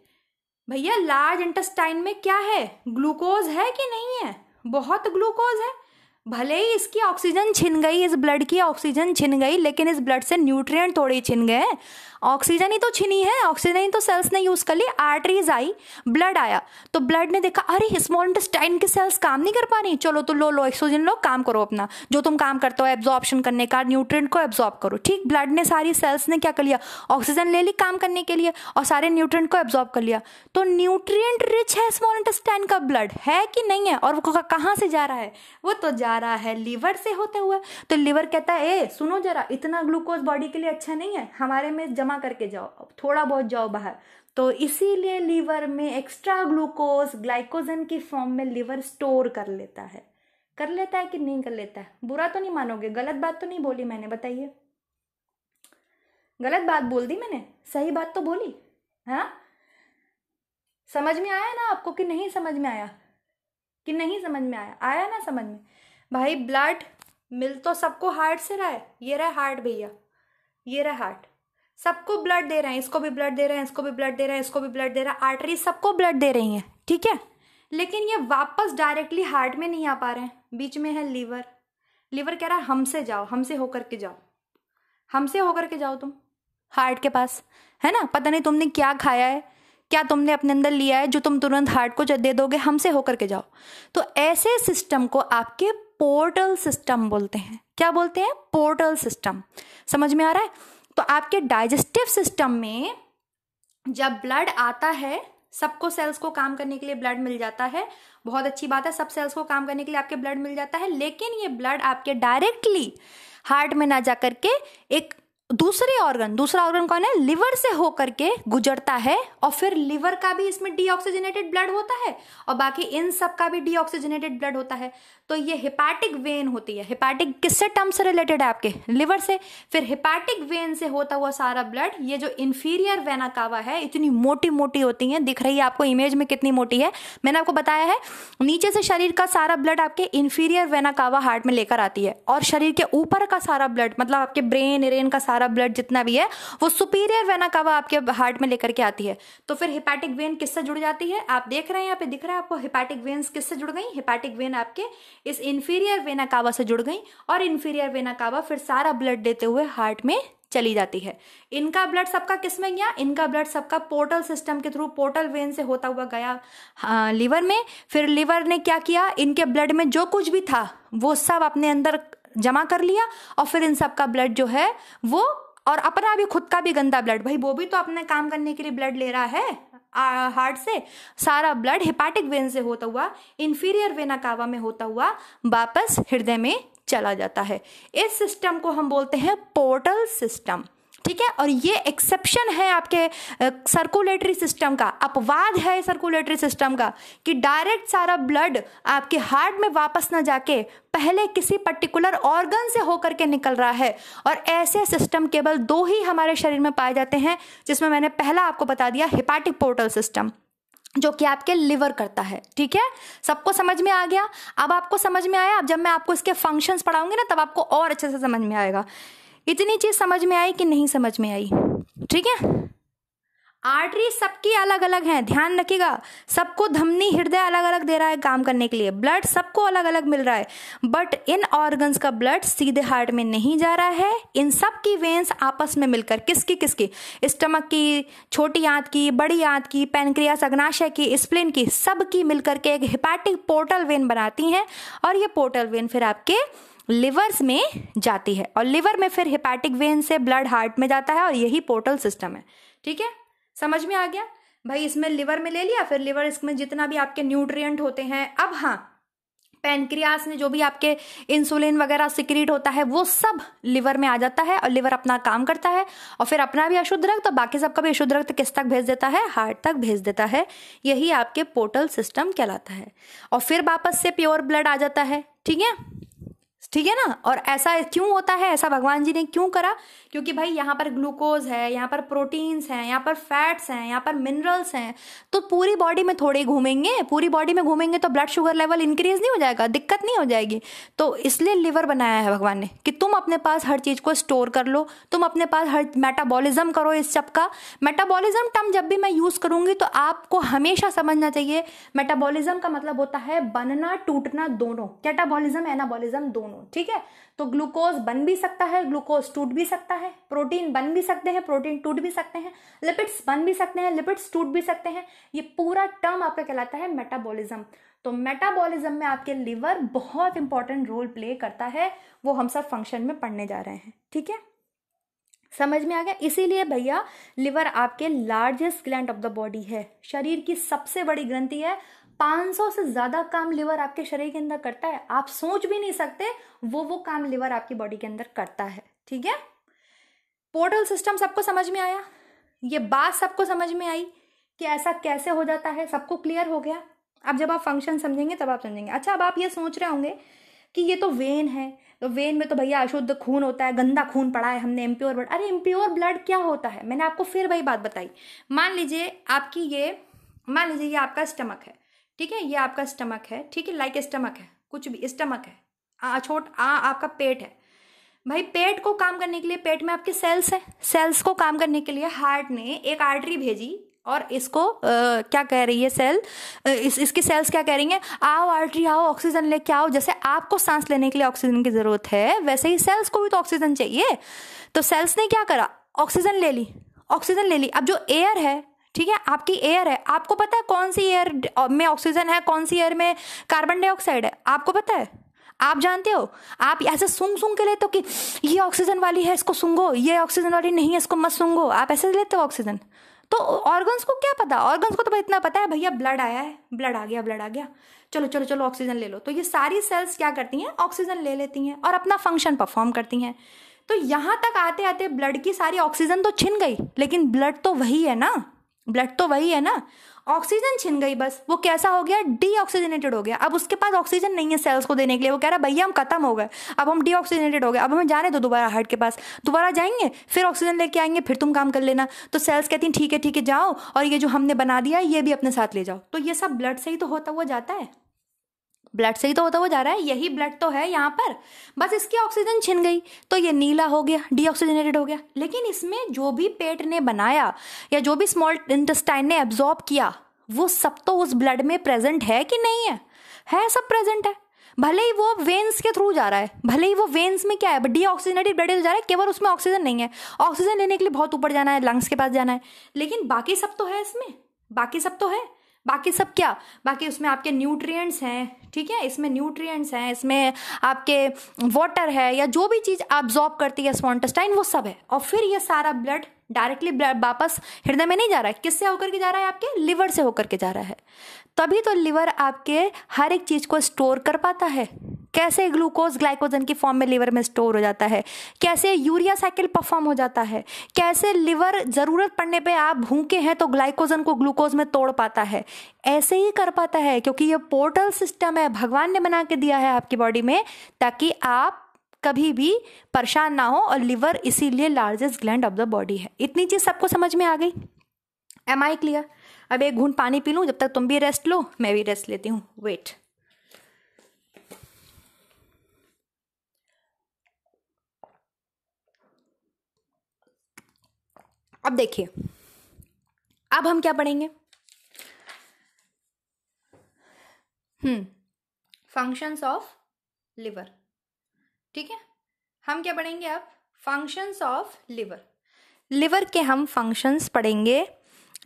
भैया, लार्ज इंटेस्टाइन में क्या है? ग्लूकोज है कि नहीं है? बहुत ग्लूकोज है। भले ही इसकी ऑक्सीजन छिन गई, इस ब्लड की ऑक्सीजन छिन गई, लेकिन इस ब्लड से न्यूट्रिएंट थोड़ी छिन गए। ऑक्सीजन ही तो छिनी है, ऑक्सीजन ही तो सेल्स ने यूज कर ली। आर्टरीज आई, ब्लड आया, तो ब्लड ने देखा अरे स्मॉल इंटेस्टाइन की सेल्स काम नहीं कर पा रही, चलो तो लो ऑक्सीजन लो, काम करो अपना जो तुम काम करते हो एब्जॉर्प्शन करने का, न्यूट्रिएंट को एब्जॉर्ब करो। ठीक, ब्लड ने, सारी सेल्स ने क्या कर लिया? ऑक्सीजन ले ली काम करने के लिए और सारे न्यूट्रिएंट को एब्जॉर्ब कर लिया। तो न्यूट्रिएंट रिच है स्मॉल इंटेस्टाइन का ब्लड, है कि नहीं है? और वो कहाँ से जा रहा है? वो तो जा रहा है लीवर से होते हुए। तो लीवर कहता है ए सुनो जरा, इतना ग्लूकोज बॉडी के लिए अच्छा नहीं है, हमारे में जमा करके जाओ, थोड़ा बहुत जाओ बाहर। तो इसीलिए लीवर में एक्स्ट्रा ग्लूकोज ग्लाइकोजन की फॉर्म में लीवर स्टोर कर लेता है। कर लेता है कि नहीं कर लेता है? बुरा तो नहीं मानोगे, गलत बात तो नहीं बोली मैंने? बताइए, गलत बात बोल दी मैंने? सही बात तो बोली? हाँ, समझ में आया ना आपको कि नहीं समझ में आया? कि नहीं समझ में आया? आया ना समझ में? भाई ब्लड मिल तो सबको हार्ट से रहा है। ये रहा हार्ट भैया, ये रहा हार्ट, सबको ब्लड दे रहे हैं, इसको भी ब्लड दे रहे हैं, इसको भी ब्लड दे रहे हैं, इसको भी ब्लड दे रहा है, आर्टरी सबको ब्लड दे रही हैं, ठीक है। लेकिन ये वापस डायरेक्टली हार्ट में नहीं आ पा रहे हैं, बीच में है लीवर। लीवर कह रहा है हमसे जाओ, हमसे होकर के जाओ, हमसे होकर के जाओ तुम हार्ट के पास, है ना। पता नहीं तुमने क्या खाया है, क्या तुमने अपने अंदर लिया है जो तुम तुरंत हार्ट को दे दोगे, हमसे होकर के जाओ। तो ऐसे सिस्टम को आपके पोर्टल सिस्टम बोलते हैं। क्या बोलते हैं? Portal system. समझ में आ रहा है? तो आपके डाइजेस्टिव सिस्टम में जब ब्लड आता है सबको सेल्स को काम करने के लिए ब्लड मिल जाता है, बहुत अच्छी बात है, सब सेल्स को काम करने के लिए आपके ब्लड मिल जाता है, लेकिन ये ब्लड आपके डायरेक्टली हार्ट में ना जा करके एक दूसरा ऑर्गन कौन है, लिवर से होकर के गुजरता है, और फिर लिवर का भी इसमें डीऑक्सीजनेटेड ब्लड होता है और बाकी इन सब का भी डीऑक्सीजनेटेड ब्लड होता है। तो ये हेपाटिक वेन होती है। हेपाटिक किससे टर्म से रिलेटेड है, आपके लिवर से। फिर हेपाटिक वेन से होता हुआ सारा ब्लड, ये जो इंफीरियर वेना कावा है, इतनी मोटी मोटी होती है, दिख रही है आपको इमेज में कितनी मोटी है, मैंने आपको बताया है। नीचे से शरीर का सारा ब्लड आपके इंफीरियर वेना कावा हार्ट में लेकर आती है, और शरीर के ऊपर का सारा ब्लड, मतलब आपके ब्रेन इरेन का सारा ब्लड जितना भी है, वो सुपीरियर वेना कावा आपके हार्ट में लेकर के आती है। तो फिर हेपाटिक वेन किससे जुड़ जाती है, आप देख रहे हैं यहाँ पे दिख रहा है आपको, हेपाटिक वेन्स किससे जुड़ गई, हेपाटिक वेन आपके इस इंफीरियर वेना कावा से जुड़ गई, और इंफीरियर वेना कावा फिर सारा ब्लड देते हुए हार्ट में चली जाती है। इनका ब्लड सबका किस में गया, इनका ब्लड सबका पोर्टल सिस्टम के थ्रू, पोर्टल वेन से होता हुआ गया लिवर में। फिर लिवर ने क्या किया, इनके ब्लड में जो कुछ भी था वो सब अपने अंदर जमा कर लिया, और फिर इन सब का ब्लड जो है वो, और अपना भी खुद का भी गंदा ब्लड, भाई वो भी तो अपने काम करने के लिए ब्लड ले रहा है हार्ट से, सारा ब्लड हेपाटिक वेन से होता हुआ इंफीरियर वेना कावा में होता हुआ वापस हृदय में चला जाता है। इस सिस्टम को हम बोलते हैं पोर्टल सिस्टम, ठीक है। और ये एक्सेप्शन है आपके सर्कुलेटरी सिस्टम का, अपवाद है सर्कुलेटरी सिस्टम का, कि डायरेक्ट सारा ब्लड आपके हार्ट में वापस ना जाके पहले किसी पर्टिकुलर ऑर्गन से होकर के निकल रहा है। और ऐसे सिस्टम केवल 2 ही हमारे शरीर में पाए जाते हैं, जिसमें मैंने पहला आपको बता दिया, हेपाटिक पोर्टल सिस्टम, जो कि आपके लिवर करता है, ठीक है। सबको समझ में आ गया। अब आपको समझ में आया, अब जब मैं आपको इसके फंक्शंस पढ़ाऊंगी ना, तब आपको और अच्छे से समझ में आएगा। इतनी चीज समझ में आई कि नहीं समझ में आई, ठीक है। आर्टरी सबकी अलग अलग हैं, ध्यान रखिएगा, सबको धमनी हृदय अलग अलग दे रहा है काम करने के लिए, ब्लड सबको अलग अलग मिल रहा है, बट इन ऑर्गन्स का ब्लड सीधे हार्ट में नहीं जा रहा है। इन सब की वेन्स आपस में मिलकर, किसकी, स्टमक की, छोटी आंत की, बड़ी आंत की, पैनक्रियास, अग्नाशय की, स्प्लीन की, सब की मिलकर के एक हेपाटिक पोर्टल वेन बनाती हैं, और ये पोर्टल वेन फिर आपके लिवर्स में जाती है, और लिवर में फिर हेपाटिक वेन से ब्लड हार्ट में जाता है, और यही पोर्टल सिस्टम है, ठीक है। समझ में आ गया भाई, इसमें लिवर में ले लिया, फिर लिवर इसमें जितना भी आपके न्यूट्रिएंट होते हैं, अब हाँ, पैनक्रियास में जो भी आपके इंसुलिन वगैरह सिक्रीट होता है वो सब लिवर में आ जाता है, और लिवर अपना काम करता है, और फिर अपना भी अशुद्ध रक्त, तो बाकी सबका भी अशुद्ध रक्त किस तक भेज देता है, हार्ट तक भेज देता है। यही आपके पोर्टल सिस्टम कहलाता है, और फिर वापस से प्योर ब्लड आ जाता है, ठीक है, ठीक है ना। और ऐसा क्यों होता है, ऐसा भगवान जी ने क्यों करा, क्योंकि भाई यहाँ पर ग्लूकोज है, यहाँ पर प्रोटीन्स हैं, यहाँ पर फैट्स हैं, यहाँ पर मिनरल्स हैं, तो पूरी बॉडी में थोड़े घूमेंगे, पूरी बॉडी में घूमेंगे तो ब्लड शुगर लेवल इंक्रीज नहीं हो जाएगा, दिक्कत नहीं हो जाएगी। तो इसलिए लिवर बनाया है भगवान ने, कि तुम अपने पास हर चीज को स्टोर कर लो, तुम अपने पास हर मेटाबॉलिज्म करो। इस सब का मेटाबॉलिज्म टर्म जब भी मैं यूज करूंगी तो आपको हमेशा समझना चाहिए, मेटाबॉलिज्म का मतलब होता है बनना टूटना दोनों, कैटाबॉलिज्म एनाबॉलिज्म दोनों, ठीक है। तो ग्लूकोज बन भी सकता है, ग्लूकोज टूट भी सकता है, प्रोटीन बन भी सकते हैं, प्रोटीन टूट भी सकते हैं, लिपिड्स बन भी सकते हैं, लिपिड्स टूट भी सकते हैं। ये पूरा टर्म आपका कहलाता है मेटाबॉलिज्म। तो मेटाबॉलिज्म में आपके लिवर बहुत इंपॉर्टेंट रोल प्ले करता है, वो हम सब फंक्शन में पढ़ने जा रहे हैं, ठीक है। समझ में आ गया। इसीलिए भैया लिवर आपके largest gland of the body है, शरीर की सबसे बड़ी ग्रंथि है। 500 से ज्यादा काम लिवर आपके शरीर के अंदर करता है, आप सोच भी नहीं सकते वो काम लिवर आपकी बॉडी के अंदर करता है, ठीक है। पोर्टल सिस्टम सबको समझ में आया, ये बात सबको समझ में आई कि ऐसा कैसे हो जाता है, सबको क्लियर हो गया। अब जब आप फंक्शन समझेंगे तब आप समझेंगे। अच्छा, अब आप ये सोच रहे होंगे कि ये तो वेन है, तो वेन में तो भैया अशुद्ध खून होता है, गंदा खून पड़ा है हमने, इम्प्योर ब्लड। अरे इम्प्योर ब्लड क्या होता है, मैंने आपको फिर वही बात बताई। मान लीजिए ये आपका स्टमक है, ठीक है, ये आपका स्टमक है, ठीक है, लाइक स्टमक है, कुछ भी स्टमक है, आपका पेट है भाई। पेट को काम करने के लिए, पेट में आपके सेल्स हैं, सेल्स को काम करने के लिए हार्ट ने एक आर्टरी भेजी, और इसको क्या कह रही है सेल, इसकी सेल्स क्या कह रही है, आओ आर्टरी आओ, ऑक्सीजन लेके आओ। जैसे आपको सांस लेने के लिए ऑक्सीजन की जरूरत है, वैसे ही सेल्स को भी तो ऑक्सीजन चाहिए। तो सेल्स ने क्या करा, ऑक्सीजन ले ली। अब जो एयर है, ठीक है, आपकी एयर है, आपको पता है कौन सी एयर में ऑक्सीजन है, कौन सी एयर में कार्बन डाइऑक्साइड है, आपको पता है, आप जानते हो। आप ऐसे सूंघ के लेते हो कि ये ऑक्सीजन वाली है इसको सूंघो, ये ऑक्सीजन वाली नहीं है इसको मत सूंघो, आप ऐसे लेते हो ऑक्सीजन। तो ऑर्गन्स को क्या पता, ऑर्गन्स को तो भाई इतना पता है भैया ब्लड आया है, ब्लड आ गया, ब्लड आ गया, चलो चलो चलो ऑक्सीजन ले लो। तो ये सारी सेल्स क्या करती हैं, ऑक्सीजन ले लेती हैं और अपना फंक्शन परफॉर्म करती हैं। तो यहाँ तक आते आते ब्लड की सारी ऑक्सीजन तो छिन गई, लेकिन ब्लड तो वही है ना, ब्लड तो वही है ना, ऑक्सीजन छिन गई बस। वो कैसा हो गया, डीऑक्सीजनेटेड हो गया। अब उसके पास ऑक्सीजन नहीं है सेल्स को देने के लिए। वो कह रहा है भैया हम खत्म हो गए, अब हम डीऑक्सीजनेटेड हो गए, अब हमें जाने दो दोबारा हार्ट के पास, दोबारा जाएंगे फिर ऑक्सीजन लेके आएंगे, फिर तुम काम कर लेना। तो सेल्स कहती हैं ठीक है जाओ, और ये जो हमने बना दिया है ये भी अपने साथ ले जाओ। तो ये सब ब्लड से ही तो होता हुआ जाता है, ब्लड से ही तो होता हुआ जा रहा है, यही ब्लड तो है यहाँ पर। बस इसकी ऑक्सीजन छिन गई तो ये नीला हो गया, डीऑक्सीजनेटेड हो गया। लेकिन इसमें जो भी पेट ने बनाया या जो भी स्मॉल इंटेस्टाइन ने एब्जॉर्ब किया, वो सब तो उस ब्लड में प्रेजेंट है कि नहीं है? है, सब प्रेजेंट है। भले ही वो वेन्स के थ्रू जा रहा है, भले ही वो वेन्स में क्या है, डीऑक्सीजनेटेड ब्लड जा रहा है, केवल उसमें ऑक्सीजन नहीं है। ऑक्सीजन लेने के लिए बहुत ऊपर जाना है, लंग्स के पास जाना है, लेकिन बाकी सब तो है इसमें, बाकी सब तो है। बाकी सब क्या, बाकी उसमें आपके न्यूट्रिएंट्स हैं, ठीक है, इसमें न्यूट्रिएंट्स हैं, इसमें आपके वाटर है, या जो भी चीज़ अब्जॉर्ब करती है स्मॉल इंटेस्टाइन वो सब है। और फिर ये सारा ब्लड डायरेक्टली वापस हृदय में नहीं जा रहा है, किससे होकर के जा रहा है, आपके लिवर से होकर के जा रहा है। तभी तो लिवर आपके हर एक चीज को स्टोर कर पाता है। कैसे ग्लूकोज ग्लाइकोजन की फॉर्म में लिवर में स्टोर हो जाता है, कैसे यूरिया साइकिल परफॉर्म हो जाता है, कैसे लिवर जरूरत पड़ने पे आप भूखे हैं तो ग्लाइकोजन को ग्लूकोज में तोड़ पाता है, ऐसे ही कर पाता है, क्योंकि ये पोर्टल सिस्टम है, भगवान ने बना के दिया है आपकी बॉडी में, ताकि आप कभी भी परेशान ना हो। और लिवर इसीलिए largest gland of the body है। इतनी चीज सबको समझ में आ गई? Am I clear? अब एक घूंट पानी पी लूं, जब तक तुम भी रेस्ट लो मैं भी रेस्ट लेती हूँ। वेट, अब देखिए, अब हम क्या पढ़ेंगे, फंक्शंस ऑफ लिवर। ठीक है, हम क्या पढ़ेंगे अब, फंक्शंस ऑफ लिवर। लिवर के हम फंक्शंस पढ़ेंगे,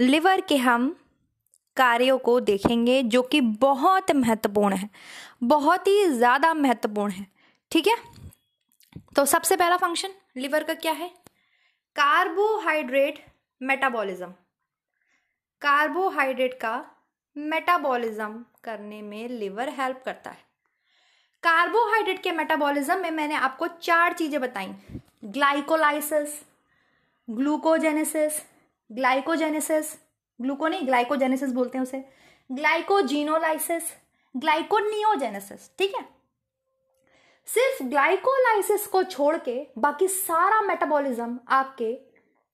लिवर के हम कार्यों को देखेंगे, जो कि बहुत महत्वपूर्ण है, बहुत ही ज़्यादा महत्वपूर्ण है। ठीक है, तो सबसे पहला फंक्शन लिवर का क्या है, कार्बोहाइड्रेट मेटाबॉलिज्म। कार्बोहाइड्रेट का मेटाबॉलिज्म करने में लिवर हेल्प करता है। कार्बोहाइड्रेट के मेटाबॉलिज्म में मैंने आपको 4 चीजें बताई, ग्लाइकोलाइसिस, ग्लूकोजेनेसिस, ग्लाइकोजेनेसिस, ग्लूको नहीं ग्लाइकोजेनेसिस बोलते हैं उसे, ग्लाइकोजीनोलाइसिस, ग्लाइकोनियोजेनेसिस। ठीक है, सिर्फ ग्लाइकोलाइसिस को छोड़ के बाकी सारा मेटाबॉलिज्म आपके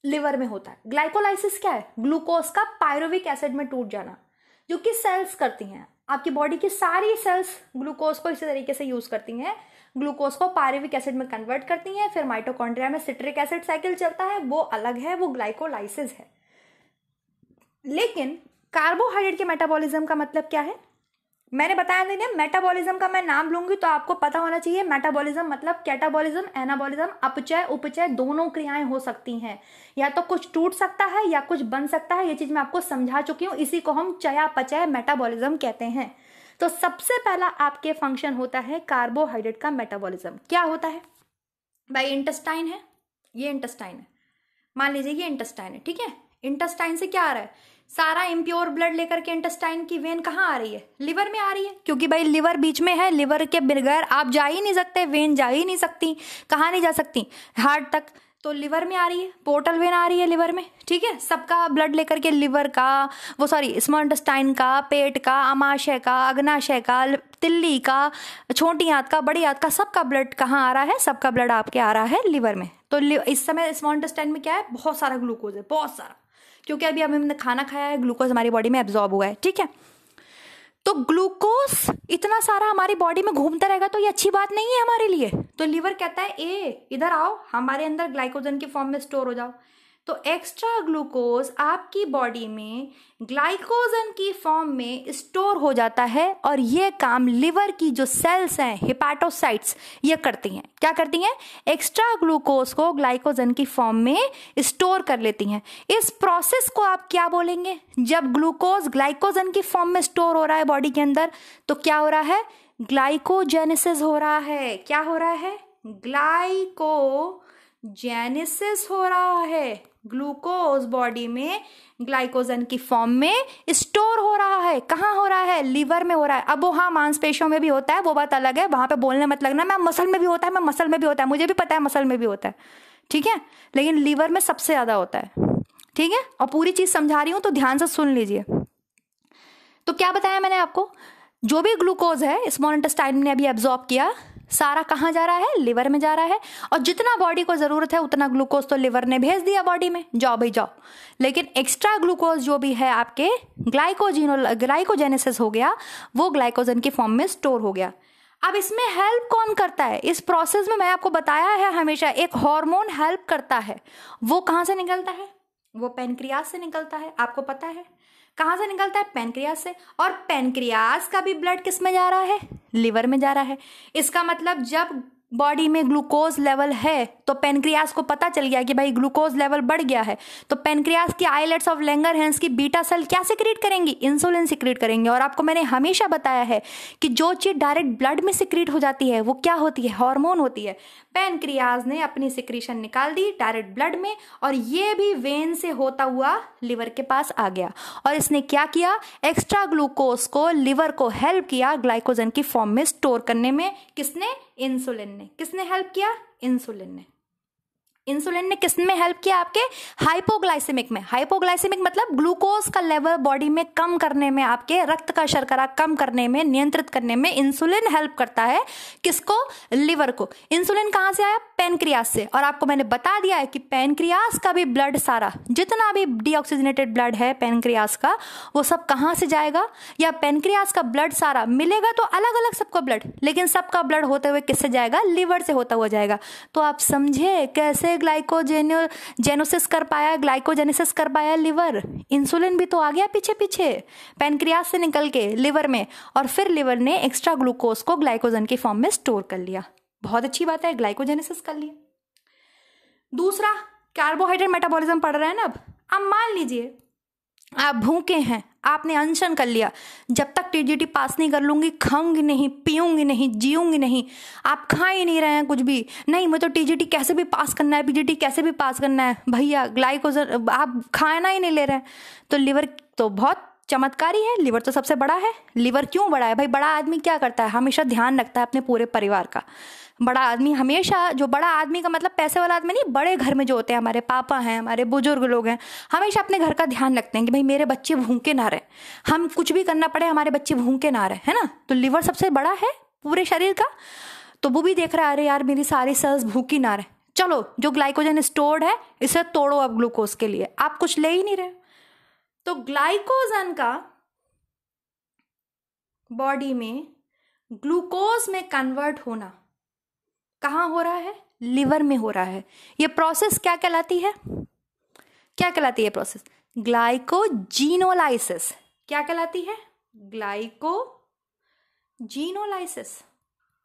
लिवर में होता है। ग्लाइकोलाइसिस क्या है, ग्लूकोज का पायरुविक एसिड में टूट जाना, जो कि सेल्स करती हैं, आपकी बॉडी की सारी सेल्स ग्लूकोज को इसी तरीके से यूज करती हैं, ग्लूकोज को पायरुविक एसिड में कन्वर्ट करती हैं, फिर माइटोकॉन्ड्रिया में सिट्रिक एसिड साइकिल चलता है, वो अलग है, वो ग्लाइकोलाइसिस है। लेकिन कार्बोहाइड्रेट के मेटाबॉलिज्म का मतलब क्या है, मैंने बताया नहीं, मेटाबॉलिज्म का मैं नाम लूंगी तो आपको पता होना चाहिए। मेटाबॉलिज्म मतलब कैटाबॉलिज्म, एनाबॉलिज्म, अपचय उपचय दोनों क्रियाएं हो सकती हैं, या तो कुछ टूट सकता है या कुछ बन सकता है। ये चीज मैं आपको समझा चुकी हूँ, इसी को हम चयापचय मेटाबॉलिज्म कहते हैं। तो सबसे पहला आपके फंक्शन होता है कार्बोहाइड्रेट का मेटाबॉलिज्म। क्या होता है भाई, इंटेस्टाइन है, ये इंटेस्टाइन है, मान लीजिए ये इंटेस्टाइन है। ठीक है, इंटेस्टाइन से क्या आ रहा है, सारा इम्प्योर ब्लड लेकर के इंटेस्टाइन की वेन कहाँ आ रही है, लिवर में आ रही है, क्योंकि भाई लिवर बीच में है, लिवर के बगैर आप जा ही नहीं सकते, वेन जा ही नहीं सकती, कहाँ नहीं जा सकती, हार्ट तक, तो लिवर में आ रही है, पोर्टल वेन आ रही है लिवर में। ठीक है, सबका ब्लड लेकर के लिवर का, वो सॉरी स्मॉल इंटेस्टाइन का, पेट का, आमाशय का, अग्नाशय का, तिल्ली का, छोटी आंत का, बड़ी आंत का, सबका ब्लड कहाँ आ रहा है, सबका ब्लड आपके आ रहा है लिवर में। तो इस समय स्मॉल इंटेस्टाइन में क्या है, बहुत सारा ग्लूकोज है, बहुत सारा, क्योंकि अभी हमने खाना खाया है, ग्लूकोज हमारी बॉडी में एब्जॉर्ब हुआ है। ठीक है, तो ग्लूकोज इतना सारा हमारी बॉडी में घूमता रहेगा तो ये अच्छी बात नहीं है हमारे लिए। तो लिवर कहता है ए इधर आओ, हमारे अंदर ग्लाइकोजन की फॉर्म में स्टोर हो जाओ। तो एक्स्ट्रा ग्लूकोज आपकी बॉडी में ग्लाइकोजन की फॉर्म में स्टोर हो जाता है, और ये काम लिवर की जो सेल्स हैं हेपाटोसाइट्स ये करती हैं। क्या करती हैं, एक्स्ट्रा ग्लूकोज को ग्लाइकोजन की फॉर्म में स्टोर कर लेती हैं। इस प्रोसेस को आप क्या बोलेंगे, जब ग्लूकोज ग्लाइकोजन की फॉर्म में स्टोर हो रहा है बॉडी के अंदर, तो क्या हो रहा है, ग्लाइकोजेनेसिस हो रहा है। क्या हो रहा है, जेनेसिस हो रहा है, ग्लूकोज बॉडी में ग्लाइकोजन की फॉर्म में स्टोर हो रहा है। कहाँ हो रहा है? लीवर में हो रहा है। अब वो हाँ मांसपेशियों में भी होता है, वो बात अलग है, वहां पे बोलने मत लगना मैं मसल में भी होता है, मैं मसल में भी होता है, मुझे भी पता है मसल में भी होता है, ठीक है, लेकिन लीवर में सबसे ज्यादा होता है, ठीक है। और पूरी चीज समझा रही हूं तो ध्यान से सुन लीजिए। तो क्या बताया मैंने आपको, जो भी ग्लूकोज है स्मॉल इंटेस्टाइन ने अभी एब्जॉर्ब किया, सारा कहाँ जा रहा है? लिवर में जा रहा है। और जितना बॉडी को जरूरत है उतना ग्लूकोज तो लिवर ने भेज दिया बॉडी में, जाओ भाई जाओ। लेकिन एक्स्ट्रा ग्लूकोज जो भी है आपके ग्लाइकोजेनेसिस हो गया, वो ग्लाइकोजन की फॉर्म में स्टोर हो गया। अब इसमें हेल्प कौन करता है इस प्रोसेस में? मैं आपको बताया है हमेशा, एक हार्मोन हेल्प करता है। वो कहाँ से निकलता है? वो पैनक्रियास से निकलता है, आपको पता है। कहाँ से निकलता है? पैनक्रियास से। और पैनक्रियास का भी ब्लड किस में जा रहा है? लिवर में जा रहा है। इसका मतलब जब बॉडी में ग्लूकोज लेवल है तो पैनक्रियास को पता चल गया कि भाई ग्लूकोज लेवल बढ़ गया है, तो पैनक्रियास की आइलेट्स ऑफ लैंगरहैंस की बीटा सेल क्या सिक्रीट करेंगी? इंसुलिन सिक्रीट करेंगे। और आपको मैंने हमेशा बताया है कि जो चीज डायरेक्ट ब्लड में सिक्रीट हो जाती है वो क्या होती है? हार्मोन होती है। पैनक्रियास ने अपनी सिक्रीशन निकाल दी डायरेक्ट ब्लड में, और ये भी वेन से होता हुआ लिवर के पास आ गया। और इसने क्या किया? एक्स्ट्रा ग्लूकोज को लिवर को हेल्प किया ग्लाइकोजन की फॉर्म में स्टोर करने में। किसने? इंसुलिन ने। किसने हेल्प किया? इंसुलिन ने। इंसुलिन ने किस में हेल्प किया? आपके हाइपोग्लाइसेमिक में। हाइपोग्लाइसेमिक मतलब ग्लूकोज का लेवल बॉडी में कम करने में, आपके रक्त का शर्करा कम करने में, नियंत्रित करने में इंसुलिन हेल्प करता है। किसको? लिवर को। इंसुलिन कहां से आया? पैनक्रियास से। और आपको मैंने बता दिया है कि पैनक्रियास का भी ब्लड, सारा जितना भी डीऑक्सीजनेटेड ब्लड है पैनक्रियास का, वो सब कहां से जाएगा? या पैनक्रियास का ब्लड सारा मिलेगा तो अलग अलग सबका ब्लड, लेकिन सबका ब्लड होते हुए किससे जाएगा? लिवर से होता हुआ जाएगा। तो आप समझे कैसे ग्लाइकोजेनेसिस कर पाया लिवर। इंसुलिन भी तो आ गया पीछे पीछे पैनक्रियास से निकल के लिवर में, और फिर लिवर ने एक्स्ट्रा ग्लूकोज को ग्लाइकोजन की फॉर्म में स्टोर कर लिया। बहुत अच्छी बात है, ग्लाइकोजेनेसिस कर लिया। दूसरा, कार्बोहाइड्रेट मेटाबॉलिज्म पढ़ रहे हैं ना। अब मान लीजिए आप भूखे हैं, आपने अनशन कर लिया, जब तक टीजीटी पास नहीं कर लूंगी खाऊंगी नहीं, पीऊंगी नहीं, जीऊंगी नहीं। आप खा ही नहीं रहे हैं कुछ भी, नहीं मैं तो टीजीटी कैसे भी पास करना है, पीजीटी कैसे भी पास करना है भैया, ग्लाइकोजन आप खाना ही नहीं ले रहे हैं। तो लिवर तो बहुत चमत्कारी है, लिवर तो सबसे बड़ा है। लिवर क्यों बड़ा है भाई? बड़ा आदमी क्या करता है? हमेशा ध्यान रखता है अपने पूरे परिवार का। बड़ा आदमी हमेशा, जो बड़ा आदमी का मतलब पैसे वाला आदमी नहीं, बड़े घर में जो होते हैं, हमारे पापा हैं, हमारे बुजुर्ग लोग हैं, हमेशा अपने घर का ध्यान रखते हैं कि भाई मेरे बच्चे भूखे ना रहे, हम कुछ भी करना पड़े हमारे बच्चे भूखे ना रहे, है ना। तो लिवर सबसे बड़ा है पूरे शरीर का। तो वो भी देख रहा है अरे यार मेरी सारी सेल्स भूखी ना रहे, चलो जो ग्लाइकोजन स्टोर्ड है इसे तोड़ो अब ग्लूकोज के लिए, आप कुछ ले ही नहीं रहे। तो ग्लाइकोजन का बॉडी में ग्लूकोज में कन्वर्ट होना कहां हो रहा है? लिवर में हो रहा है। ये प्रोसेस क्या कहलाती है? क्या कहलाती है प्रोसेस? ग्लाइकोजीनोलाइसिस। क्या कहलाती है? ग्लाइकोजीनोलाइसिस।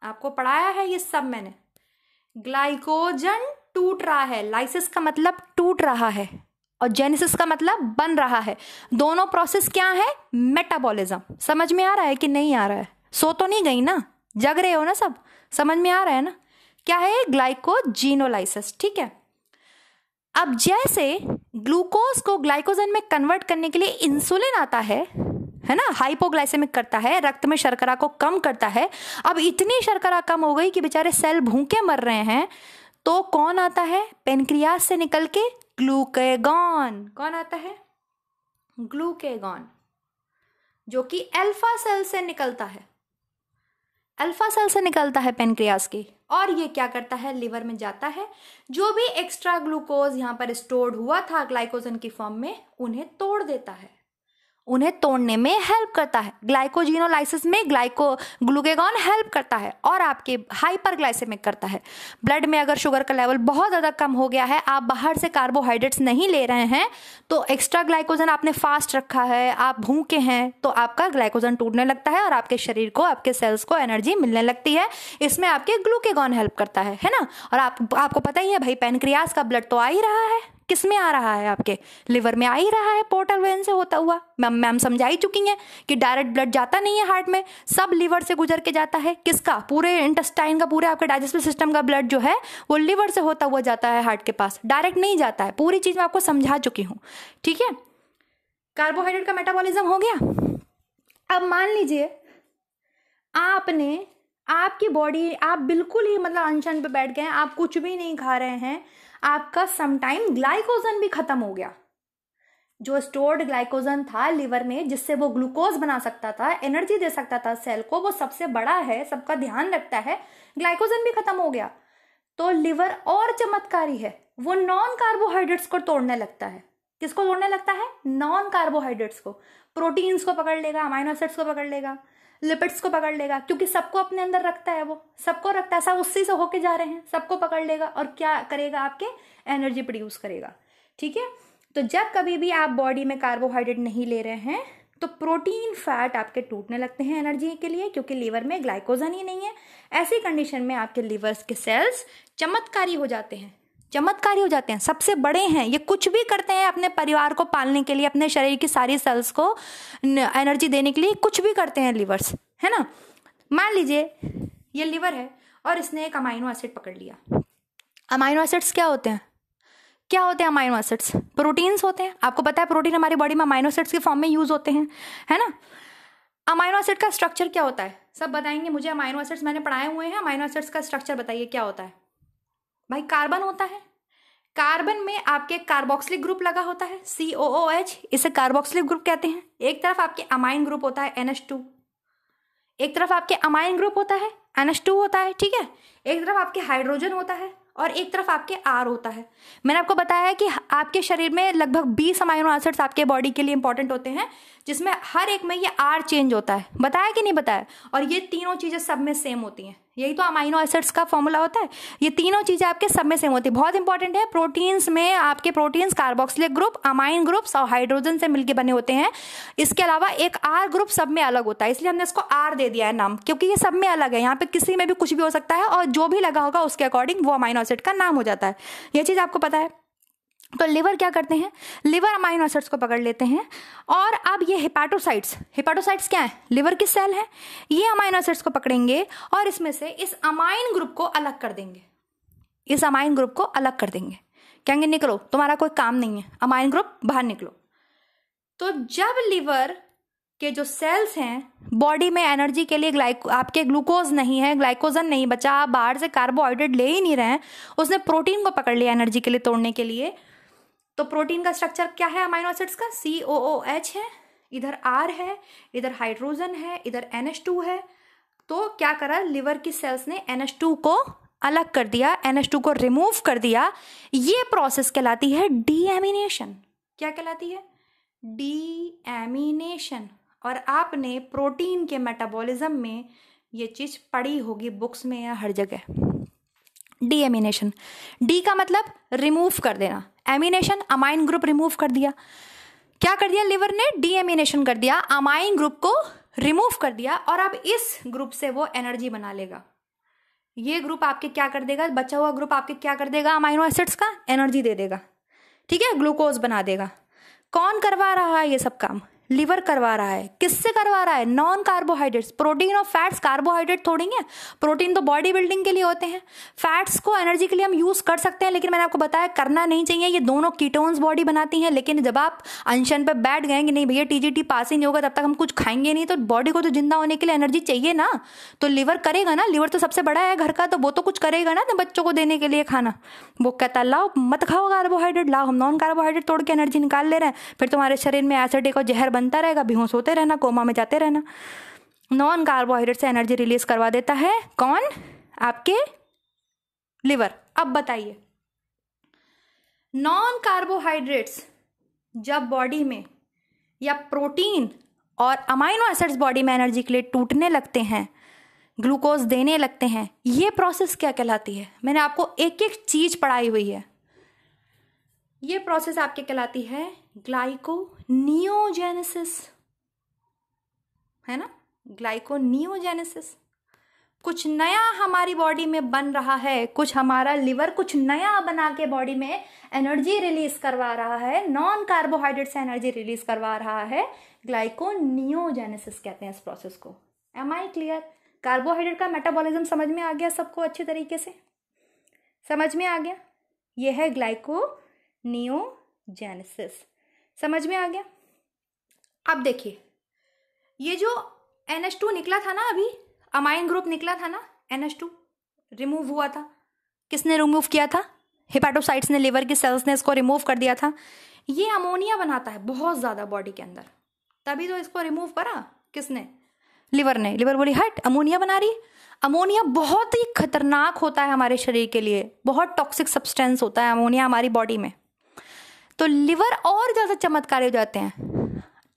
आपको पढ़ाया है ये सब मैंने। ग्लाइकोजन टूट रहा है, लाइसिस का मतलब टूट रहा है, और जेनेसिस का मतलब बन रहा है। दोनों प्रोसेस क्या है? मेटाबॉलिज्म। समझ में आ रहा है कि नहीं आ रहा है? सो तो नहीं गई ना, जग रहे हो ना सब, समझ में आ रहा है ना? क्या है? ग्लाइकोजीनोलाइसिस, ठीक है। अब जैसे ग्लूकोज को ग्लाइकोजन में कन्वर्ट करने के लिए इंसुलिन आता है ना, हाइपोग्लाइसेमिक करता है, रक्त में शर्करा को कम करता है। अब इतनी शर्करा कम हो गई कि बेचारे सेल भूखे मर रहे हैं, तो कौन आता है? पैनक्रियास से निकल के ग्लूकेगॉन। कौन आता है? ग्लूकेगॉन, जो कि अल्फा सेल से निकलता है। अल्फा सेल से निकलता है पैनक्रियास की, और ये क्या करता है? लिवर में जाता है। जो भी एक्स्ट्रा ग्लूकोज यहाँ पर स्टोर्ड हुआ था ग्लाइकोजन की फॉर्म में, उन्हें तोड़ देता है, उन्हें तोड़ने में हेल्प करता है। ग्लाइकोजीनोलाइसिस में ग्लूकेगॉन हेल्प करता है, और आपके हाइपरग्लाइसेमिक करता है। ब्लड में अगर शुगर का लेवल बहुत ज़्यादा कम हो गया है, आप बाहर से कार्बोहाइड्रेट्स नहीं ले रहे हैं, तो एक्स्ट्रा ग्लाइकोजन आपने फास्ट रखा है, आप भूखे हैं, तो आपका ग्लाइकोजन टूटने लगता है और आपके शरीर को, आपके सेल्स को एनर्जी मिलने लगती है। इसमें आपके ग्लूकेगॉन हेल्प करता है ना। और आपको पता ही है भाई, पैनक्रियास का ब्लड तो आ ही रहा है, किस में आ रहा है, आपके लिवर में आ ही रहा है, पोर्टल वेन से होता हुआ। मैम समझा ही चुकी हैं कि डायरेक्ट ब्लड जाता नहीं है हार्ट में, सब लिवर से गुजर के जाता है। किसका? पूरे इंटेस्टाइन का, पूरे आपके डाइजेस्टिव सिस्टम का ब्लड जो है वो लिवर से होता हुआ जाता है हार्ट के पास, डायरेक्ट नहीं जाता है। पूरी चीज मैं आपको समझा चुकी हूँ, ठीक है। कार्बोहाइड्रेट का मेटाबॉलिज्म हो गया। अब मान लीजिए आपकी बॉडी, आप बिल्कुल ही मतलब अनशन पे बैठ गए हैं, आप कुछ भी नहीं खा रहे हैं, आपका समटाइम ग्लाइकोजन भी खत्म हो गया। जो स्टोर्ड ग्लाइकोजन था लिवर में, जिससे वो ग्लूकोज बना सकता था, एनर्जी दे सकता था सेल को, वो सबसे बड़ा है, सबका ध्यान रखता है, ग्लाइकोजन भी खत्म हो गया। तो लिवर और चमत्कारी है, वो नॉन कार्बोहाइड्रेट्स को तोड़ने लगता है। किसको तोड़ने लगता है? नॉन कार्बोहाइड्रेट्स को। प्रोटीन्स को पकड़ लेगा, अमाइनो एसिड्स को पकड़ लेगा, लिपिड्स को पकड़ लेगा, क्योंकि सबको अपने अंदर रखता है, वो सबको रखता है, सब उसी से होके जा रहे हैं, सबको पकड़ लेगा और क्या करेगा? आपके एनर्जी प्रोड्यूस करेगा, ठीक है। तो जब कभी भी आप बॉडी में कार्बोहाइड्रेट नहीं ले रहे हैं तो प्रोटीन फैट आपके टूटने लगते हैं एनर्जी के लिए, क्योंकि लीवर में ग्लाइकोजन ही नहीं है। ऐसी कंडीशन में आपके लीवर्स के सेल्स चमत्कारी हो जाते हैं, चमत्कारी हो जाते हैं, सबसे बड़े हैं। ये कुछ भी करते हैं अपने परिवार को पालने के लिए, अपने शरीर की सारी सेल्स को एनर्जी देने के लिए कुछ भी करते हैं लीवर्स, है ना। मान लीजिए ये लिवर है और इसने एक अमाइनो एसिड पकड़ लिया। अमाइनो एसिड्स क्या होते हैं? क्या होते हैं अमाइनो एसिड्स? प्रोटीन्स होते हैं। आपको पता है प्रोटीन हमारी बॉडी में अमाइनो एसिड्स के फॉर्म में यूज होते हैं, है ना। अमाइनो एसिड का स्ट्रक्चर क्या होता है? सब बताएंगे मुझे। अमाइनो एसिड्स मैंने पढ़ाए हुए हैं, अमाइनो एसिड्स का स्ट्रक्चर बताइए क्या होता है। भाई कार्बन होता है, कार्बन में आपके कार्बोक्सिलिक ग्रुप लगा होता है, COOH, इसे कार्बोक्सिलिक ग्रुप कहते हैं। एक तरफ आपके अमाइन ग्रुप होता है NH2, एक तरफ आपके अमाइन ग्रुप होता है NH2 होता है, ठीक है। एक तरफ आपके हाइड्रोजन होता है और एक तरफ आपके R होता है। मैंने आपको बताया है कि आपके शरीर में लगभग 20 अमाइनो एसिड्स आपके बॉडी के लिए इंपॉर्टेंट होते हैं, जिसमें हर एक में ये R चेंज होता है। बताया कि नहीं बताया? और ये तीनों चीजें सब में सेम होती हैं, यही तो अमाइनो एसिड्स का फॉर्मूला होता है। ये तीनों चीजें आपके सब में सेम होती है, बहुत इंपॉर्टेंट है। प्रोटीन्स में आपके proteins carboxylic group, amine groups और हाइड्रोजन से मिलकर बने होते हैं। इसके अलावा एक R ग्रुप सब में अलग होता है, इसलिए हमने इसको R दे दिया है नाम, क्योंकि ये सब में अलग है। यहाँ पे किसी में भी कुछ भी हो सकता है और जो भी लगा होगा उसके अकॉर्डिंग वो अमाइनो एसिड का नाम हो जाता है। यह चीज आपको पता है। तो लिवर क्या करते हैं? लिवर अमाइनो एसिड्स को पकड़ लेते हैं और अब ये हेपाटोसाइट्स क्या है? लिवर की सेल है। ये अमाइनो एसिड्स को पकड़ेंगे और इसमें से इस अमाइन ग्रुप को अलग कर देंगे, इस अमाइन ग्रुप को अलग कर देंगे। कहेंगे निकलो, तुम्हारा कोई काम नहीं है, अमाइन ग्रुप बाहर निकलो। तो जब लिवर के जो सेल्स हैं, बॉडी में एनर्जी के लिए आपके ग्लूकोज नहीं है, ग्लाइकोजन नहीं बचा, आप बाहर से कार्बोहाइड्रेट ले ही नहीं रहे हैं, उसने प्रोटीन को पकड़ लिया एनर्जी के लिए तोड़ने के लिए। तो प्रोटीन का स्ट्रक्चर क्या है अमाइनो एसिड्स का? COOH है, इधर R है, इधर हाइड्रोजन है, इधर NH2 है। तो क्या करा लिवर की सेल्स ने? NH2 को अलग कर दिया, NH2 को रिमूव कर दिया। ये प्रोसेस कहलाती है डीएमिनेशन। क्या कहलाती है? डीएमिनेशन। और आपने प्रोटीन के मेटाबॉलिज्म में ये चीज पढ़ी होगी बुक्स में या हर जगह। डीएमिनेशन, डी का मतलब रिमूव कर देना, एमिनेशन अमाइन ग्रुप रिमूव कर दिया। क्या कर दिया लिवर ने? डीएमिनेशन कर दिया, अमाइन ग्रुप को रिमूव कर दिया और अब इस ग्रुप से वो एनर्जी बना लेगा। ये ग्रुप आपके क्या कर देगा? बचा हुआ ग्रुप आपके क्या कर देगा? अमाइनो एसिड्स का एनर्जी दे देगा, ठीक है, ग्लूकोज बना देगा। कौन करवा रहा है ये सब काम? लिवर करवा रहा है। किससे करवा रहा है? Non carbohydrates. प्रोटीन और फैट्स कार्बोहाइड्रेट थोड़ी है, प्रोटीन तो बॉडी बिल्डिंग के लिए होते हैं, फैट्स को एनर्जी के लिए हम यूज कर सकते हैं, लेकिन मैंने आपको बताया करना नहीं चाहिए। ये दोनों कीटोन्स बॉडी बनाती हैं, लेकिन जब आप अनशन पे बैठ गए कि नहीं भैया TGT पास ही नहीं होगा तब तक हम कुछ खाएंगे नहीं, तो बॉडी को तो जिंदा होने के लिए एनर्जी चाहिए ना, तो लिवर करेगा ना। लिवर तो सबसे बड़ा है घर का, तो वो तो कुछ करेगा ना बच्चों को देने के लिए खाना। वो कहता लाओ मत खाओ कार्बोहाइड्रेट, लाओ हम नॉन कार्बोहाइड्रेट तोड़ के एनर्जी निकाल ले रहे हैं, फिर तुम्हारे शरीर में एसिडिक और जहर बनता रहेगा, बेहोश होते रहना, कोमा में जाते रहना। नॉन कार्बोहाइड्रेट से एनर्जी रिलीज करवा देता है कौन? आपके लिवर। अब बताइए, नॉन कार्बोहाइड्रेट्स जब बॉडी में या प्रोटीन और अमाइनो एसिड्स बॉडी में एनर्जी के लिए टूटने लगते हैं, ग्लूकोज देने लगते हैं, ये प्रोसेस क्या कहलाती है? मैंने आपको एक एक चीज पढ़ाई हुई है। ये प्रोसेस आपके कहलाती है ग्लाइकोनियोजेनेसिस, है ना, ग्लाइकोनियोजेनेसिस। कुछ नया हमारी बॉडी में बन रहा है, कुछ हमारा लिवर कुछ नया बना के बॉडी में एनर्जी रिलीज करवा रहा है, नॉन कार्बोहाइड्रेट से एनर्जी रिलीज करवा रहा है, ग्लाइकोनियोजेनेसिस कहते हैं इस प्रोसेस को। Am I clear? कार्बोहाइड्रेट का मेटाबॉलिज्म समझ में आ गया सबको अच्छे तरीके से? समझ में आ गया? ये है ग्लाइकोनियोजेनेसिस। समझ में आ गया? अब देखिए, ये जो NH2 निकला था ना, अभी अमाइन ग्रुप निकला था ना, NH2 रिमूव हुआ था, किसने रिमूव किया था? हेपाटोसाइट्स ने, लिवर की सेल्स ने इसको रिमूव कर दिया था। ये अमोनिया बनाता है बहुत ज़्यादा बॉडी के अंदर, तभी तो इसको रिमूव करा किसने? लिवर ने। लिवर बोली हट, अमोनिया बना रही है। अमोनिया बहुत ही खतरनाक होता है हमारे शरीर के लिए, बहुत टॉक्सिक सब्सटेंस होता है अमोनिया हमारी बॉडी में। तो लिवर और ज़्यादा चमत्कारी हो जाते हैं,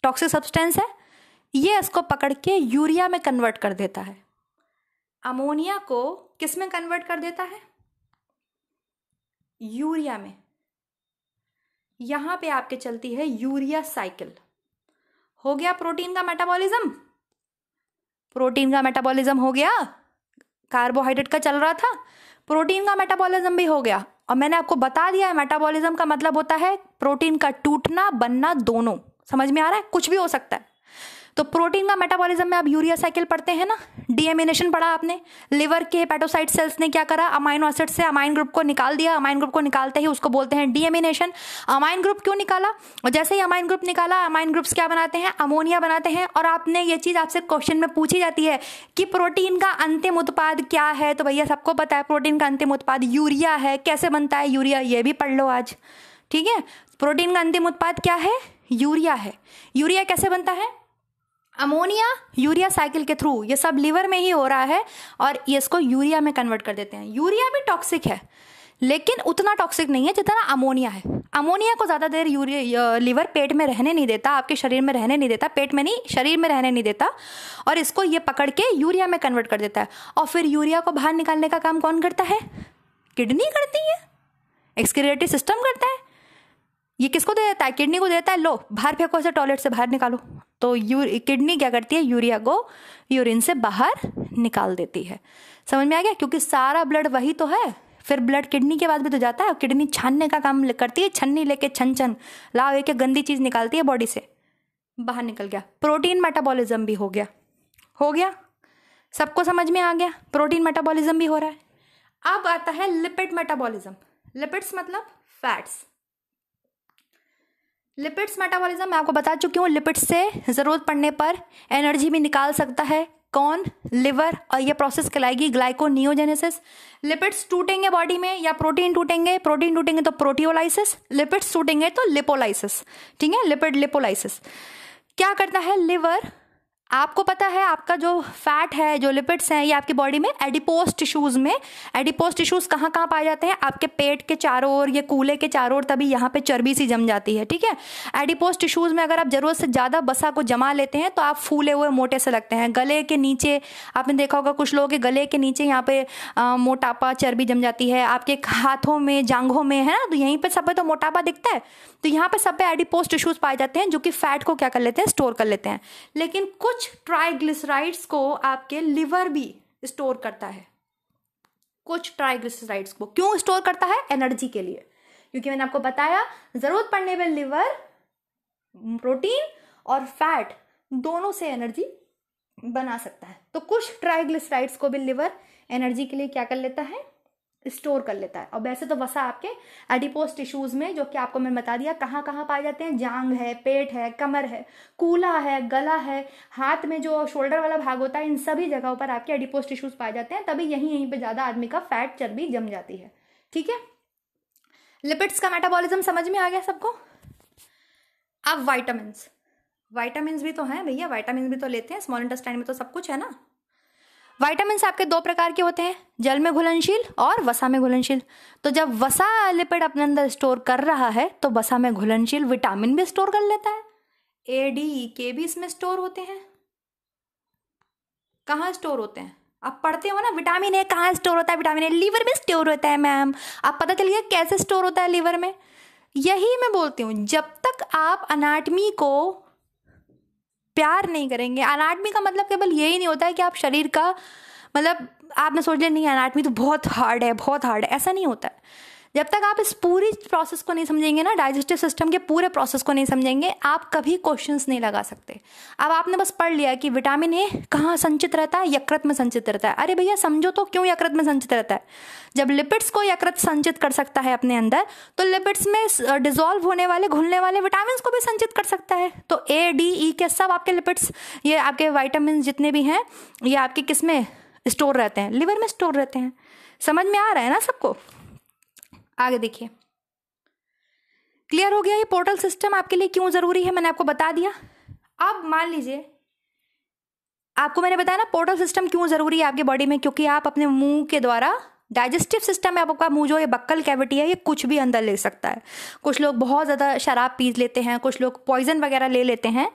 टॉक्सिक सब्सटेंस है ये, इसको पकड़ के यूरिया में कन्वर्ट कर देता है। अमोनिया को किस में कन्वर्ट कर देता है? यूरिया में। यहां पे आपके चलती है यूरिया साइकिल। हो गया प्रोटीन का मेटाबॉलिज्म, प्रोटीन का मेटाबॉलिज्म हो गया। कार्बोहाइड्रेट का चल रहा था, प्रोटीन का मेटाबॉलिज्म भी हो गया। और मैंने आपको बता दिया है मेटाबॉलिज्म का मतलब होता है प्रोटीन का टूटना बनना दोनों। समझ में आ रहा है? कुछ भी हो सकता है। तो प्रोटीन का मेटाबॉलिज्म में आप यूरिया साइकिल पढ़ते हैं ना, डीएमिनेशन पढ़ा आपने। लिवर के हेपेटोसाइट सेल्स ने क्या करा? अमाइनो एसिड से अमाइन ग्रुप को निकाल दिया। अमाइन ग्रुप को निकालते ही उसको बोलते हैं डीएमिनेशन। अमाइन ग्रुप क्यों निकाला? और जैसे ही अमाइन ग्रुप निकाला, अमाइन ग्रुप्स क्या बनाते हैं? अमोनिया बनाते हैं। और आपने ये चीज आपसे क्वेश्चन में पूछी जाती है कि प्रोटीन का अंतिम उत्पाद क्या है, तो भैया सबको पता है प्रोटीन का अंतिम उत्पाद यूरिया है। कैसे बनता है यूरिया, ये भी पढ़ लो आज, ठीक है? प्रोटीन का अंतिम उत्पाद क्या है? यूरिया है। यूरिया कैसे बनता है? अमोनिया यूरिया साइकिल के थ्रू। ये सब लिवर में ही हो रहा है और ये इसको यूरिया में कन्वर्ट कर देते हैं। यूरिया भी टॉक्सिक है, लेकिन उतना टॉक्सिक नहीं है जितना अमोनिया है। अमोनिया को ज़्यादा देर लिवर पेट में रहने नहीं देता, आपके शरीर में रहने नहीं देता, पेट में नहीं शरीर में रहने नहीं देता, और इसको ये पकड़ के यूरिया में कन्वर्ट कर देता है। और फिर यूरिया को बाहर निकालने का काम कौन करता है? किडनी करती है, एक्सक्रीटरी सिस्टम करता है। ये किसको दे देता है? किडनी को देता है, लो बाहर फेंको इसे, टॉयलेट से बाहर निकालो। तो किडनी क्या करती है? यूरिया को यूरिन से बाहर निकाल देती है। समझ में आ गया? क्योंकि सारा ब्लड वही तो है, फिर ब्लड किडनी के बाद भी तो जाता है। किडनी छानने का काम करती है, छन्नी लेके छन लाओ एक गंदी चीज निकालती है बॉडी से, बाहर निकल गया। प्रोटीन मेटाबॉलिज्म भी हो गया। हो गया? सबको समझ में आ गया? प्रोटीन मेटाबॉलिज्म भी हो रहा है। अब आता है लिपिड मेटाबॉलिज्म। लिपिड्स मतलब फैट्स। लिपिड्स मेटाबॉलिज्म मैं आपको बता चुकी हूँ। लिपिड्स से जरूरत पड़ने पर एनर्जी भी निकाल सकता है कौन? लिवर। और ये प्रोसेस कहलाएगी ग्लाइकोनियोजेनेसिस। लिपिड्स टूटेंगे बॉडी में या प्रोटीन टूटेंगे? प्रोटीन टूटेंगे तो प्रोटियोलाइसिस, लिपिड्स टूटेंगे तो लिपोलाइसिस। ठीक है, लिपिड लिपोलाइसिस। क्या करता है लिवर? आपको पता है आपका जो फैट है, जो लिपिड्स हैं, ये आपकी बॉडी में एडिपोज टिश्यूज में, एडिपोज टिश्यूज कहाँ कहाँ पाए जाते हैं? आपके पेट के चारों ओर, ये कूल्हे के चारों ओर, तभी यहाँ पे चर्बी सी जम जाती है। ठीक है, एडिपोज टिश्यूज में अगर आप जरूरत से ज्यादा वसा को जमा लेते हैं तो आप फूले हुए मोटे से लगते हैं। गले के नीचे आपने देखा होगा कुछ लोगों के गले के नीचे यहाँ पे मोटापा चर्बी जम जाती है। आपके हाथों में, जांघों में, है ना, तो यहीं पे सब पे तो मोटापा दिखता है। तो यहाँ पे सब पे एडिपोज टिश्यूज पाए जाते हैं जो कि फैट को क्या कर लेते हैं? स्टोर कर लेते हैं। लेकिन कुछ ट्राइग्लिसराइड्स को आपके लिवर भी स्टोर करता है। कुछ ट्राइग्लिसराइड्स को क्यों स्टोर करता है? एनर्जी के लिए। क्योंकि मैंने आपको बताया जरूरत पड़ने पर लिवर प्रोटीन और फैट दोनों से एनर्जी बना सकता है। तो कुछ ट्राइग्लिसराइड्स को भी लिवर एनर्जी के लिए क्या कर लेता है? स्टोर कर लेता है। और वैसे तो वसा आपके एडिपोज टिश्यूज में, जो कि आपको मैंने बता दिया कहाँ कहाँ पाए जाते हैं, जांग है, पेट है, कमर है, कूल्हा है, गला है, हाथ में जो शोल्डर वाला भाग होता है, इन सभी जगहों पर आपके एडिपोज टिश्यूज पाए जाते हैं। तभी यहीं पे ज्यादा आदमी का फैट चर्बी जम जाती है। ठीक है, लिपिड्स का मेटाबॉलिज्म समझ में आ गया सबको? अब वाइटामिन्स। वाइटामिन्स भी तो हैं भैया, वाइटामिन भी तो लेते हैं, स्मॉल इंटेस्टाइन में तो सब कुछ है ना। वाइटामिन्स आपके दो प्रकार के होते हैं, जल में घुलनशील और वसा में घुलनशील। तो जब वसा लिपिड अपने अंदर स्टोर कर रहा है तो वसा में घुलनशील विटामिन भी स्टोर कर लेता है। ए, डी, ई के भी इसमें स्टोर होते हैं। कहाँ स्टोर होते हैं? आप पढ़ते हो ना, विटामिन ए कहाँ स्टोर होता है? विटामिन ए लिवर में स्टोर होता है मैम। आप पता चल गया कैसे स्टोर होता है लिवर में? यही मैं बोलती हूँ, जब तक आप अनाटमी को प्यार नहीं करेंगे। अनाटमी का मतलब केवल यही नहीं होता है कि आप शरीर का मतलब आपने सोच लिया नहीं एनाटॉमी तो बहुत हार्ड है, बहुत हार्ड है, ऐसा नहीं होता है। जब तक आप इस पूरी प्रोसेस को नहीं समझेंगे ना, डाइजेस्टिव सिस्टम के पूरे प्रोसेस को नहीं समझेंगे, आप कभी क्वेश्चंस नहीं लगा सकते। अब आपने बस पढ़ लिया कि विटामिन ए कहाँ संचित रहता है, यकृत में संचित रहता है। अरे भैया समझो तो क्यों यकृत में संचित रहता है। जब लिपिड्स को यकृत संचित कर सकता है अपने अंदर, तो लिपिड्स में डिजोल्व होने वाले, घुलने वाले विटामिन को भी संचित कर सकता है। तो ए डी ई के सब आपके लिपिड्स, ये आपके वाइटामिन जितने भी हैं, ये आपके किस में स्टोर रहते हैं, लिवर में स्टोर रहते हैं। समझ में आ रहा है ना सबको। आगे देखिए, क्लियर हो गया ये पोर्टल सिस्टम आपके लिए क्यों जरूरी है, मैंने आपको बता दिया। अब मान लीजिए आपको मैंने बताया ना पोर्टल सिस्टम क्यों जरूरी है आपके बॉडी में, क्योंकि आप अपने मुंह के द्वारा, डाइजेस्टिव सिस्टम में आपका मुंह जो ये बक्कल कैविटी है, ये कुछ भी अंदर ले सकता है। कुछ लोग बहुत ज़्यादा शराब पी लेते हैं, कुछ लोग पॉइजन वगैरह ले लेते हैं।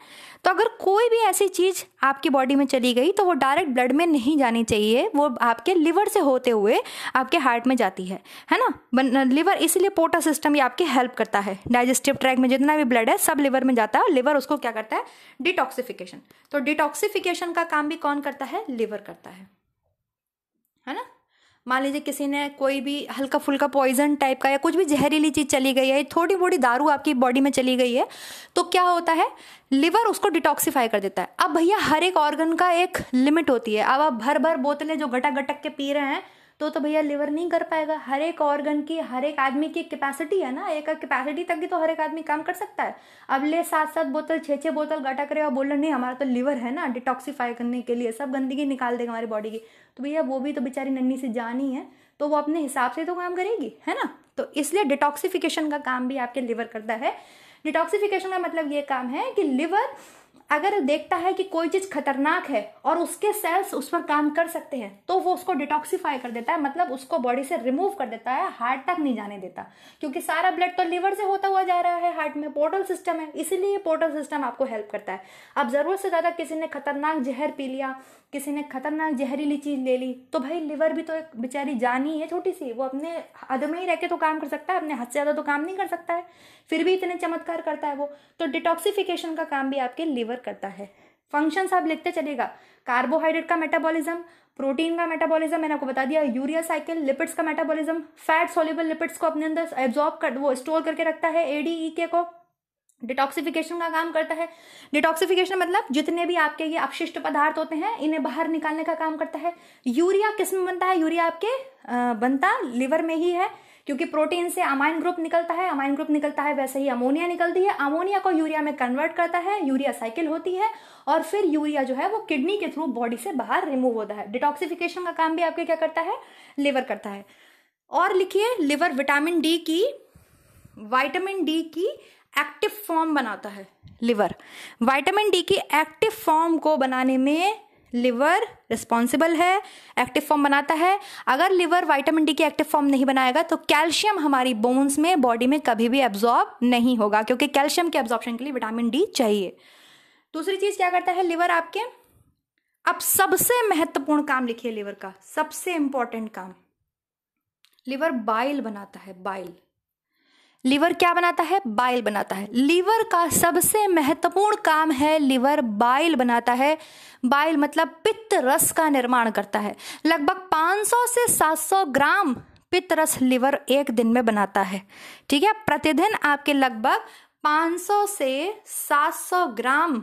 तो अगर कोई भी ऐसी चीज़ आपकी बॉडी में चली गई तो वो डायरेक्ट ब्लड में नहीं जानी चाहिए, वो आपके लिवर से होते हुए आपके हार्ट में जाती है ना। लिवर इसलिए पोर्टल सिस्टम ये आपकी हेल्प करता है। डाइजेस्टिव ट्रैक में जितना भी ब्लड है सब लिवर में जाता है, और लिवर उसको क्या करता है, डिटॉक्सिफिकेशन। तो डिटॉक्सिफिकेशन का काम भी कौन करता है, लिवर करता है ना। मान लीजिए किसी ने कोई भी हल्का फुल्का पॉइजन टाइप का या कुछ भी जहरीली चीज चली गई है, थोड़ी मोड़ी दारू आपकी बॉडी में चली गई है, तो क्या होता है, लिवर उसको डिटॉक्सिफाई कर देता है। अब भैया हर एक ऑर्गन का एक लिमिट होती है। अब आप भर भर बोतलें जो गटक गटक के पी रहे हैं तो भैया लिवर नहीं कर पाएगा। हर एक ऑर्गन की, हर एक आदमी की कैपेसिटी है ना, एक कैपेसिटी तक ही तो हर एक आदमी काम कर सकता है। अब ले 7-7 बोतल 6-6 बोतल गटक रहे और बोल रहे नहीं हमारा तो लिवर है ना डिटॉक्सिफाई करने के लिए, सब गंदगी निकाल देगा हमारी बॉडी की, तो भैया वो भी तो बेचारी नन्ही सी जान ही है, तो वो अपने हिसाब से तो काम करेगी, है ना। तो इसलिए डिटॉक्सिफिकेशन का काम भी आपके लिवर करता है। डिटॉक्सिफिकेशन का मतलब ये काम है कि लिवर अगर देखता है कि कोई चीज खतरनाक है और उसके सेल्स उस पर काम कर सकते हैं, तो वो उसको डिटॉक्सिफाई कर देता है, मतलब उसको बॉडी से रिमूव कर देता है, हार्ट तक नहीं जाने देता, क्योंकि सारा ब्लड तो लिवर से होता हुआ जा रहा है हार्ट में, पोर्टल सिस्टम है, इसीलिए पोर्टल सिस्टम आपको हेल्प करता है। अब जरूरत से ज्यादा किसी ने खतरनाक जहर पी लिया, किसी ने खतरनाक जहरीली चीज ले ली, तो भाई लिवर भी तो एक बेचारी जान ही है छोटी सी, वो अपने हद में ही रह के तो काम कर सकता है, अपने हद से ज्यादा तो काम नहीं कर सकता है, फिर भी इतने चमत्कार करता है वो। तो डिटॉक्सिफिकेशन का काम भी आपके लिवर करता है। फंक्शंस आप लिखते चलेगा, कार्बोहाइड्रेट का मेटाबॉलिज्म, प्रोटीन का मेटाबॉलिज्म मैंने आपको बता दिया, यूरिया साइकिल, लिपिड्स का मेटाबॉलिज्म, फैट सोल्यूबल लिपिड्स को अपने अंदर एब्जॉर्ब कर, वो स्टोर करके रखता है, एडीईके को डिटॉक्सिफिकेशन का काम करता है। डिटॉक्सिफिकेशन मतलब जितने भी आपके ये अपशिष्ट पदार्थ होते हैं इन्हें बाहर निकालने का काम करता है। यूरिया किस में बनता है, यूरिया आपके बनता लिवर में ही है, क्योंकि प्रोटीन से अमाइन ग्रुप निकलता है, अमाइन ग्रुप निकलता है, वैसे ही अमोनिया निकलती है, अमोनिया को यूरिया में कन्वर्ट करता है, यूरिया साइकिल होती है, और फिर यूरिया जो है वो किडनी के थ्रू बॉडी से बाहर रिमूव होता है। डिटॉक्सिफिकेशन का काम भी आपके क्या करता है, लिवर करता है। और लिखिए, लिवर विटामिन डी की एक्टिव फॉर्म बनाता है। लिवर विटामिन डी की एक्टिव फॉर्म को बनाने में लिवर रिस्पॉन्सिबल है, एक्टिव फॉर्म बनाता है। अगर लिवर विटामिन डी की एक्टिव फॉर्म नहीं बनाएगा तो कैल्शियम हमारी बोन्स में, बॉडी में कभी भी एब्जॉर्ब नहीं होगा, क्योंकि कैल्शियम के एब्जॉर्प्शन के लिए विटामिन डी चाहिए। दूसरी चीज क्या करता है लिवर आपके, अब सबसे महत्वपूर्ण काम लिखिए लिवर का, सबसे इंपॉर्टेंट काम, लिवर बाइल बनाता है। बाइल, लिवर क्या बनाता है, बाइल बनाता है। लिवर का सबसे महत्वपूर्ण काम है, लिवर बाइल बनाता है। बाइल मतलब पित्त रस का निर्माण करता है। लगभग 500 से 700 ग्राम पित्त रस लिवर एक दिन में बनाता है। ठीक है, प्रतिदिन आपके लगभग 500 से 700 ग्राम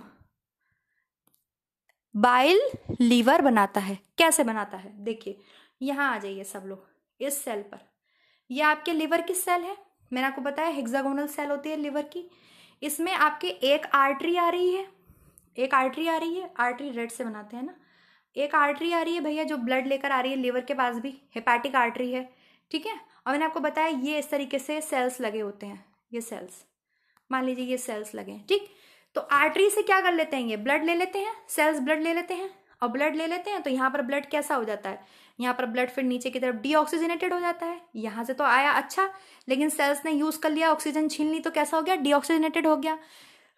बाइल लीवर बनाता है। कैसे बनाता है देखिए, यहां आ जाइए सब लोग, इस सेल पर, यह आपके लिवर की सेल है। मैंने आपको बताया हेक्सागोनल सेल होती है लिवर की। इसमें आपके एक आर्टरी आ रही है, एक आर्टरी आ रही है, आर्टरी रेड से बनाते हैं ना, एक आर्टरी आ रही है भैया जो ब्लड लेकर आ रही है लिवर के पास भी, हेपेटिक आर्टरी है। ठीक है, और मैंने आपको बताया ये इस तरीके से सेल्स लगे होते हैं, ये सेल्स, मान लीजिए ये सेल्स लगे हैं। ठीक, तो आर्टरी से क्या कर लेते हैं, ये ब्लड ले लेते हैं, सेल्स ब्लड ले लेते हैं, और ब्लड ले लेते हैं तो यहाँ पर ब्लड कैसा हो जाता है, यहाँ पर ब्लड फिर नीचे की तरफ डीऑक्सीजनेटेड हो जाता है। यहाँ से तो आया अच्छा, लेकिन सेल्स ने यूज कर लिया, ऑक्सीजन छीन ली, तो कैसा हो गया, डीऑक्सीजनेटेड हो गया।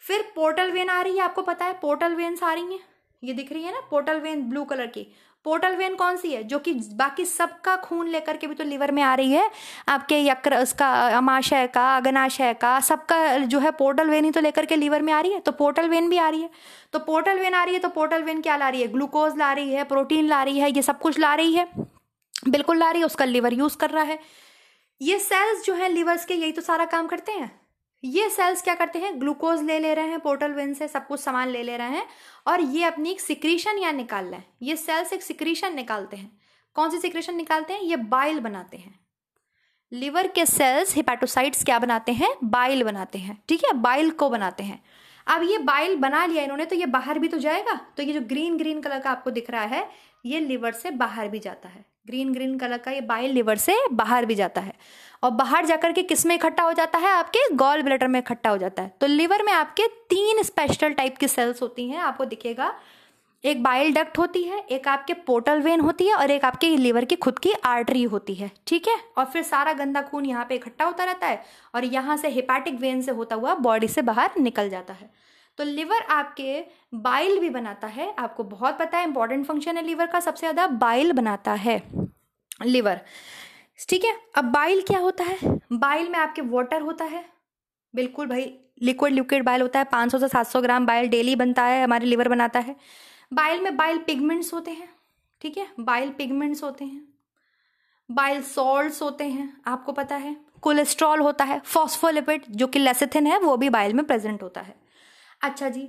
फिर पोर्टल वेन आ रही है, आपको पता है पोर्टल वेन्स आ रही हैं, ये दिख रही है ना पोर्टल वेन ब्लू कलर की, पोर्टल वेन कौन सी है, जो कि बाकी सबका खून लेकर के भी तो लीवर में आ रही है, आपके यकृत उसका, अमाशय का, अग्नाशय का, सबका जो है पोर्टल वेन ही तो लेकर के लीवर में आ रही है। तो पोर्टल वेन भी आ रही है। तो पोर्टल वेन आ रही है तो पोर्टल वेन क्या ला रही है, ग्लूकोज ला रही है, प्रोटीन ला रही है, ये सब कुछ ला रही है, बिल्कुल ला रही है, उसका लीवर यूज कर रहा है। ये सेल्स जो है लीवर्स के, यही तो सारा काम करते हैं। ये सेल्स क्या करते हैं, ग्लूकोज ले रहे हैं पोर्टल वेन से, सब कुछ सामान ले रहे हैं, और ये अपनी एक सिक्रीशन यहाँ निकाल रहे हैं। ये सेल्स एक सिक्रीशन निकालते हैं। कौन सी सिक्रीशन निकालते हैं, ये बाइल बनाते हैं। लिवर के सेल्स हेपेटोसाइट्स क्या बनाते हैं, बाइल बनाते हैं, ठीक है, बाइल को बनाते हैं। अब ये बाइल बना लिया इन्होंने, तो ये बाहर भी तो जाएगा। तो ये जो ग्रीन ग्रीन कलर का आपको दिख रहा है, ये लिवर से बाहर भी जाता है। ग्रीन ग्रीन कलर का ये बाइल लिवर से बाहर भी जाता है, और बाहर जाकर के किस में इकट्ठा हो जाता है, आपके गॉल ब्लैडर में इकट्ठा हो जाता है। तो लिवर में आपके 3 स्पेशल टाइप की सेल्स होती हैं, आपको दिखेगा। एक बाइल डक्ट होती है, एक आपके पोर्टल वेन होती है, और एक आपके लिवर की खुद की आर्टरी होती है, ठीक है। और फिर सारा गंदा खून यहाँ पे इकट्ठा होता रहता है, और यहाँ से हेपेटिक वेन से होता हुआ बॉडी से बाहर निकल जाता है। तो लिवर आपके बाइल भी बनाता है, आपको बहुत पता है, इंपॉर्टेंट फंक्शन है लिवर का, सबसे ज्यादा बाइल बनाता है लिवर, ठीक है। अब बाइल क्या होता है, बाइल में आपके वाटर होता है, बिल्कुल भाई, लिक्विड बाइल होता है। 500 से 700 ग्राम बाइल डेली बनता है, हमारे लिवर बनाता है। बाइल में बाइल पिगमेंट्स होते हैं, ठीक है, बाइल पिगमेंट्स होते हैं, बाइल सॉल्ट्स होते हैं, आपको पता है। कोलेस्ट्रॉल होता है, फॉस्फोलिपिड जो कि लेसिथिन है, वो भी बाइल में प्रेजेंट होता है। अच्छा जी,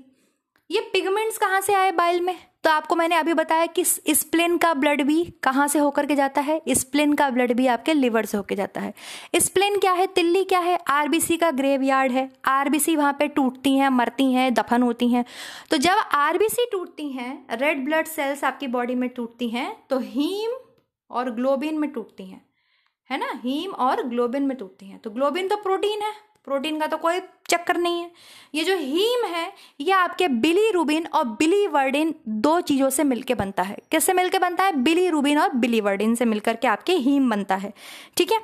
ये पिगमेंट्स कहाँ से आए बाइल में, तो आपको मैंने अभी बताया कि स्प्लेन का ब्लड भी कहाँ से होकर के जाता है, स्प्लेन का ब्लड भी आपके लिवर से होकर जाता है। स्प्लेन क्या है, तिल्ली क्या है, आरबीसी का ग्रेवयार्ड है। आरबीसी वहाँ पे टूटती हैं, मरती हैं, दफन होती हैं। तो जब आरबीसी टूटती हैं, रेड ब्लड सेल्स आपकी बॉडी में टूटती हैं, तो हीम और ग्लोबिन में टूटती हैं, है ना, हीम और ग्लोबिन में टूटती हैं। तो ग्लोबिन तो प्रोटीन है, प्रोटीन का तो कोई चक्कर नहीं है। ये जो हीम है, ये आपके बिलीरुबिन और बिलीवर्डिन 2 चीजों से मिलके बनता है। किससे मिलके बनता है, बिलीरुबिन और बिलीवर्डिन से मिलकर के आपके हीम बनता है, ठीक है।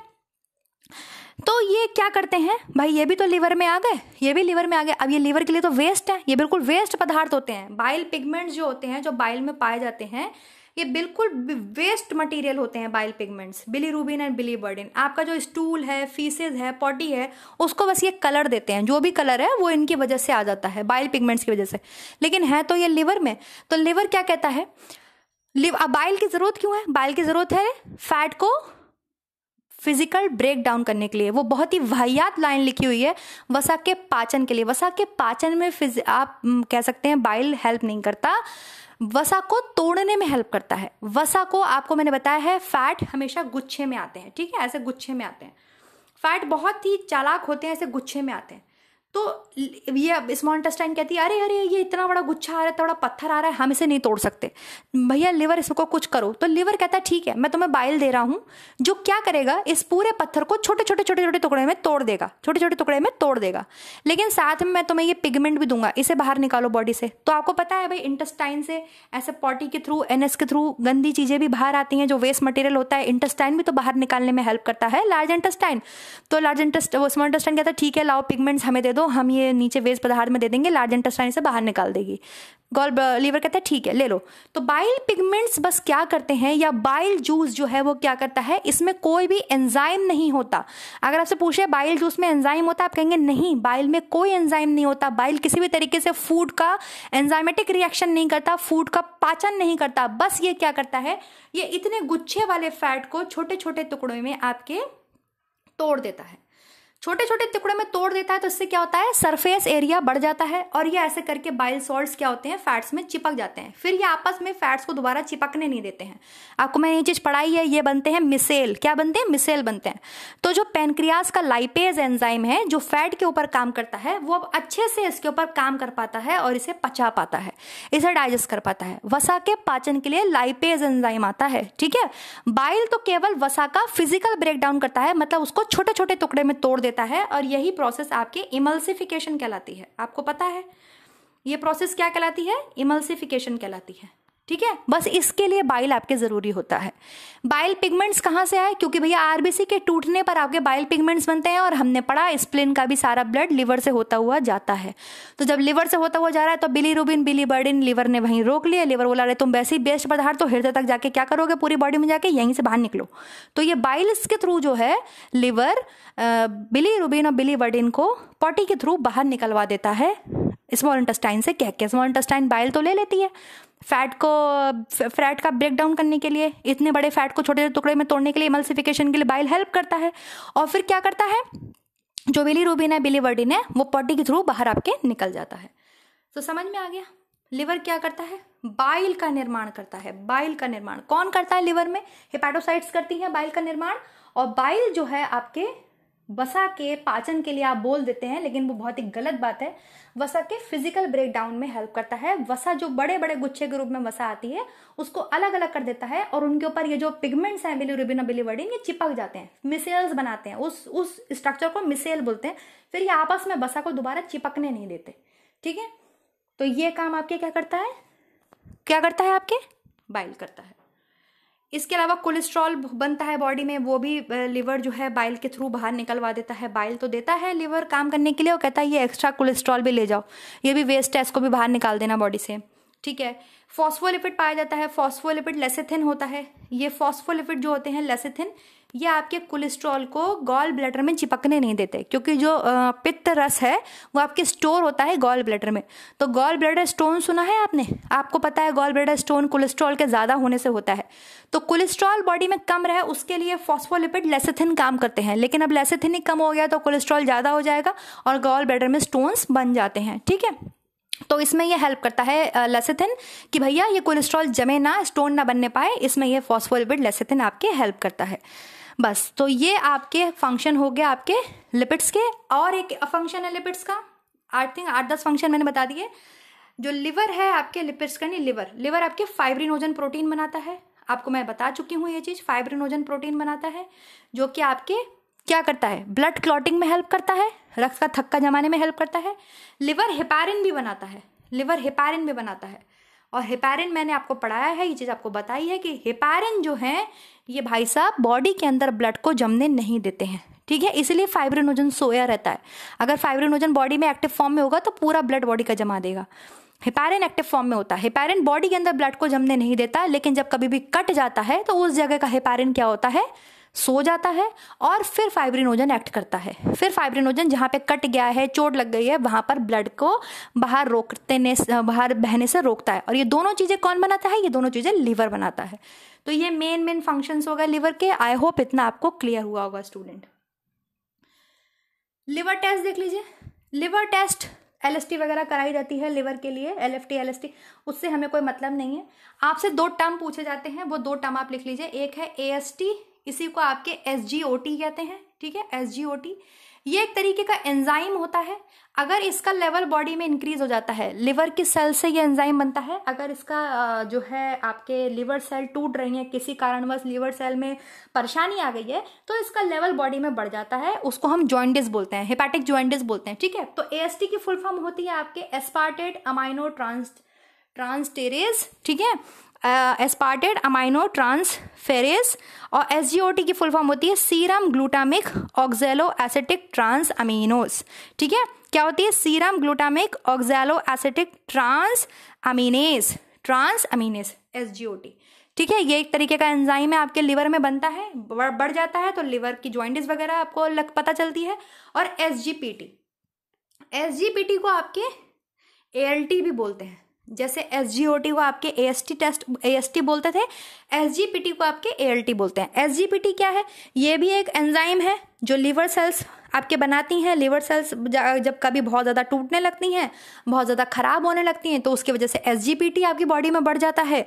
तो ये क्या करते हैं भाई, ये भी तो लिवर में आ गए, ये भी लिवर में आ गए। अब ये लिवर के लिए तो वेस्ट है, ये बिल्कुल वेस्ट पदार्थ होते हैं। बाइल पिगमेंट्स जो होते हैं, जो बाइल में पाए जाते हैं, ये बिल्कुल वेस्ट मटेरियल होते हैं bile pigments, bilirubin and biliverdin. आपका जो स्टूल है, फीसेस है, पॉटी है, उसको बस ये कलर देते हैं, जो भी कलर है वो इनकी वजह से आ जाता है, बाइल पिगमेंट्स की वजह से, लेकिन है तो ये लिवर में। तो लिवर क्या कहता है, अब बाइल की जरूरत क्यों है, बाइल की जरूरत है फैट को फिजिकल ब्रेक डाउन करने के लिए। वो बहुत ही वाहियात लाइन लिखी हुई है, वसा के पाचन के लिए। वसा के पाचन में आप कह सकते हैं बाइल हेल्प नहीं करता, वसा को तोड़ने में हेल्प करता है। वसा को आपको मैंने बताया है, फैट हमेशा गुच्छे में आते हैं, ठीक है, ऐसे गुच्छे में आते हैं। फैट बहुत ही चालाक होते हैं, ऐसे गुच्छे में आते हैं। तो ये स्मॉल इंटेस्टाइन कहती है, अरे अरे ये इतना बड़ा गुच्छा आ रहा है, इतना बड़ा पत्थर आ रहा है, हम इसे नहीं तोड़ सकते, भैया लिवर इसको कुछ करो। तो लिवर कहता है ठीक है, मैं तुम्हें बाइल दे रहा हूं, जो क्या करेगा, इस पूरे पत्थर को छोटे छोटे छोटे छोटे टुकड़े में तोड़ देगा, छोटे छोटे टुकड़े में तोड़ देगा, लेकिन साथ में मैं तुम्हें ये पिगमेंट भी दूंगा, इसे बाहर निकालो बॉडी से। तो आपको पता है भाई, इंटेस्टाइन से ऐसे पॉटी के थ्रू, एनएस के थ्रू गंदी चीजें भी बाहर आती हैं, जो वेस्ट मटेरियल होता है। इंटेस्टाइन भी तो बाहर निकालने में हेल्प करता है, लार्ज इंटेस्टाइन। तो लार्ज इंटेस्टाइन, स्मॉल इंटेस्टाइन कहता है ठीक है, लाओ पिगमेंट्स हमें दे दो, हम ये नीचे वेस्ट पदार्थ में दे देंगे, लार्ज इंटेस्टाइन से बाहर निकाल देगी। लीवर कहता है ठीक है, ले लो। तो बाइल पिगमेंट्स बस क्या करते हैं, या बाइल जूस जो है वो क्या करता है, इसमें कोई भी एंजाइम नहीं होता। अगर आपसे पूछे बाइल जूस में एंजाइम होता है, आप कहेंगे नहीं, बाइल में कोई एंजाइम नहीं होता। बाइल किसी भी तरीके से फूड का एंजाइमेटिक रिएक्शन नहीं करता, फूड का पाचन नहीं करता। बस ये क्या करता है, ये इतने गुच्छे वाले फैट को छोटे छोटे टुकड़ों में आपके तोड़ देता है, छोटे छोटे टुकड़े में तोड़ देता है। तो इससे क्या होता है, सरफेस एरिया बढ़ जाता है, और ये ऐसे करके बाइल सॉल्ट्स क्या होते हैं, फैट्स में चिपक जाते हैं। फिर ये आपस में फैट्स को दोबारा चिपकने नहीं देते हैं। आपको मैंने ये चीज पढ़ाई है, ये बनते हैं मिसेल। क्या बनते हैं, मिसेल बनते हैं। तो जो पैनक्रियाज का लाइपेज एंजाइम है, जो फैट के ऊपर काम करता है, वो अब अच्छे से इसके ऊपर काम कर पाता है और इसे पचा पाता है, इसे डाइजेस्ट कर पाता है। वसा के पाचन के लिए लाइपेज एंजाइम आता है, ठीक है। बाइल तो केवल वसा का फिजिकल ब्रेक डाउन करता है, मतलब उसको छोटे छोटे टुकड़े में तोड़ देता है, और यही प्रोसेस आपके इमल्सिफिकेशन कहलाती है। आपको पता है ये प्रोसेस क्या कहलाती है, इमल्सिफिकेशन कहलाती है। ठीक है, बस इसके लिए बाइल आपके जरूरी होता है। बाइल पिगमेंट्स कहाँ से आए, क्योंकि भैया आरबीसी के टूटने पर आपके बाइल पिगमेंट्स बनते हैं, और हमने पढ़ा स्प्लीन का भी सारा ब्लड लिवर से होता हुआ जाता है। तो जब लिवर से होता हुआ जा रहा है तो बिलीरुबिन बिलीवर्डिन लिवर ने वहीं रोक लिया। लिवर बोला रहे तुम वैसे ही बेस्ट पदार्थ तो हृदय तक जाके क्या करोगे, पूरी बॉडी में जाके यहीं से बाहर निकलो। तो ये बाइल्स के थ्रू जो है लिवर बिलीरुबिन और बिलीवर्डिन को पॉटी के थ्रू बाहर निकलवा देता है स्मॉल इंटेस्टाइन से कह के। स्मॉल इंटेस्टाइन बाइल तो ले लेती है फैट का ब्रेक डाउन करने के लिए, इतने बड़े फैट को छोटे छोटे टुकड़े में तोड़ने के लिए, एमल्सिफिकेशन के लिए बाइल हेल्प करता है। और फिर क्या करता है, जो बिलीरुबिन है बिलीवर्डिन है वो पॉटी के थ्रू बाहर आपके निकल जाता है। तो समझ में आ गया, लिवर क्या करता है, बाइल का निर्माण करता है। बाइल का निर्माण कौन करता है लिवर में, हेपाटोसाइट्स करती हैं बाइल का निर्माण। और बाइल जो है आपके वसा के पाचन के लिए आप बोल देते हैं, लेकिन वो बहुत ही गलत बात है। वसा के फिजिकल ब्रेकडाउन में हेल्प करता है। वसा जो बड़े बड़े गुच्छे के रूप में वसा आती है उसको अलग अलग कर देता है, और उनके ऊपर ये जो पिगमेंट्स हैं बिलीरुबिन और बिलीवर्डिन ये चिपक जाते हैं, मिसेल्स बनाते हैं। उस स्ट्रक्चर को मिसेल बोलते हैं। फिर ये आपस में वसा को दोबारा चिपकने नहीं देते। ठीक है, तो ये काम आपके क्या करता है आपके बाइल करता है। इसके अलावा कोलेस्ट्रॉल बनता है बॉडी में, वो भी लिवर जो है बाइल के थ्रू बाहर निकलवा देता है। बाइल तो देता है लिवर काम करने के लिए, और कहता है ये एक्स्ट्रा कोलेस्ट्रॉल भी ले जाओ, ये भी वेस्ट है, इसको भी बाहर निकाल देना बॉडी से। ठीक है, फॉस्फोलिपिड पाया जाता है। फॉस्फोलिपिड लेसिथिन होता है। ये फॉस्फोलिपिड जो होते हैं लेसिथिन, ये आपके कोलेस्ट्रॉल को गॉल ब्लैडर में चिपकने नहीं देते, क्योंकि जो पित्त रस है वो आपके स्टोर होता है गॉल ब्लैडर में। तो गॉल ब्लैडर स्टोन सुना है आपने, आपको पता है गॉल ब्लैडर स्टोन कोलेस्ट्रॉल के ज्यादा होने से होता है। तो कोलेस्ट्रॉल बॉडी में कम रहे उसके लिए फॉस्फोलिपिड लेसिथिन काम करते हैं, लेकिन अब लेसिथिन ही कम हो गया तो कोलेस्ट्रॉल ज्यादा हो जाएगा और गॉल ब्लैडर में स्टोन्स बन जाते हैं। ठीक है, तो इसमें ये हेल्प करता है लेसिथिन कि भैया ये कोलेस्ट्रॉल जमे ना, स्टोन ना बनने पाए, इसमें ये फॉस्फोलिपिड लेसिथिन आपके हेल्प करता है। बस, तो ये आपके फंक्शन हो गया आपके लिपिड्स के। और एक फंक्शन है लिपिड्स का, आई थिंक 8-10 फंक्शन मैंने बता दिए। जो लिवर है आपके लिपिड्स का नहीं, लिवर आपके फाइब्रिनोजन प्रोटीन बनाता है। आपको मैं बता चुकी हूँ ये चीज, फाइब्रिनोजन प्रोटीन बनाता है जो कि आपके क्या करता है, ब्लड क्लॉटिंग में हेल्प करता है, रक्त का थक्का जमाने में हेल्प करता है। लिवर हेपारिन भी बनाता है। और हेपारिन मैंने आपको पढ़ाया है, ये चीज आपको बताई है कि हेपारिन जो है ये भाई साहब बॉडी के अंदर ब्लड को जमने नहीं देते हैं। ठीक है, इसलिए फाइब्रिनोजन सोया रहता है। अगर फाइब्रिनोजन बॉडी में एक्टिव फॉर्म में होगा तो पूरा ब्लड बॉडी का जमा देगा। हेपारिन एक्टिव फॉर्म में होता है। हेपारिन बॉडी के अंदर ब्लड को जमने नहीं देता, लेकिन जब कभी भी कट जाता है तो उस जगह का हेपारिन क्या होता है, सो जाता है, और फिर फाइब्रिनोजन एक्ट करता है। फिर फाइब्रिनोजन जहाँ पे कट गया है, चोट लग गई है, वहां पर ब्लड को बाहर बाहर बहने से रोकता है। और ये दोनों चीजें कौन बनाता है, ये दोनों चीजें लिवर बनाता है। तो ये मेन फंक्शंस हो गए लिवर के। आई होप इतना आपको क्लियर हुआ होगा स्टूडेंट। लिवर टेस्ट देख लीजिए। लिवर टेस्ट LST वगैरह कराई जाती है लिवर के लिए, LFT LST, उससे हमें कोई मतलब नहीं है। आपसे 2 टर्म पूछे जाते हैं, वो 2 टर्म आप लिख लीजिए। एक है AST, इसी को आपके SGOT कहते हैं। ठीक है, SGOT ये एक तरीके का एंजाइम होता है। अगर इसका लेवल बॉडी में इंक्रीज हो जाता है, लिवर की सेल से ये एंजाइम बनता है। अगर इसका जो है आपके लिवर सेल टूट रही है, किसी कारणवश लिवर सेल में परेशानी आ गई है, तो इसका लेवल बॉडी में बढ़ जाता है। उसको हम जॉइंडिस बोलते हैं, हेपेटिक जॉइंडिस बोलते हैं। ठीक है, तो AST की फुल फॉर्म होती है आपके एस्पार्टेट अमाइनो ट्रांसटेरेज। ठीक है, एस्पार्टेट अमाइनो ट्रांसफेरेज। और SGOT की फुल फॉर्म होती है serum glutamic oxalo acetic trans aminase. ठीक है, क्या होती है, serum glutamic oxalo acetic trans aminase SGOT। ठीक है, ये एक तरीके का एंजाइम है, आपके लिवर में बनता है, बढ़ जाता है तो लिवर की जॉइंटिस वगैरह आपको पता चलती है। और SGPT को आपके ALT भी बोलते हैं। जैसे SGOT को आपके AST बोलते थे, SGPT को आपके ALT बोलते हैं। SGPT क्या है, ये भी एक एंजाइम है जो लिवर सेल्स आपके बनाती हैं। लिवर सेल्स जब कभी बहुत ज़्यादा टूटने लगती हैं, बहुत ज़्यादा खराब होने लगती हैं, तो उसकी वजह से SGPT आपकी बॉडी में बढ़ जाता है।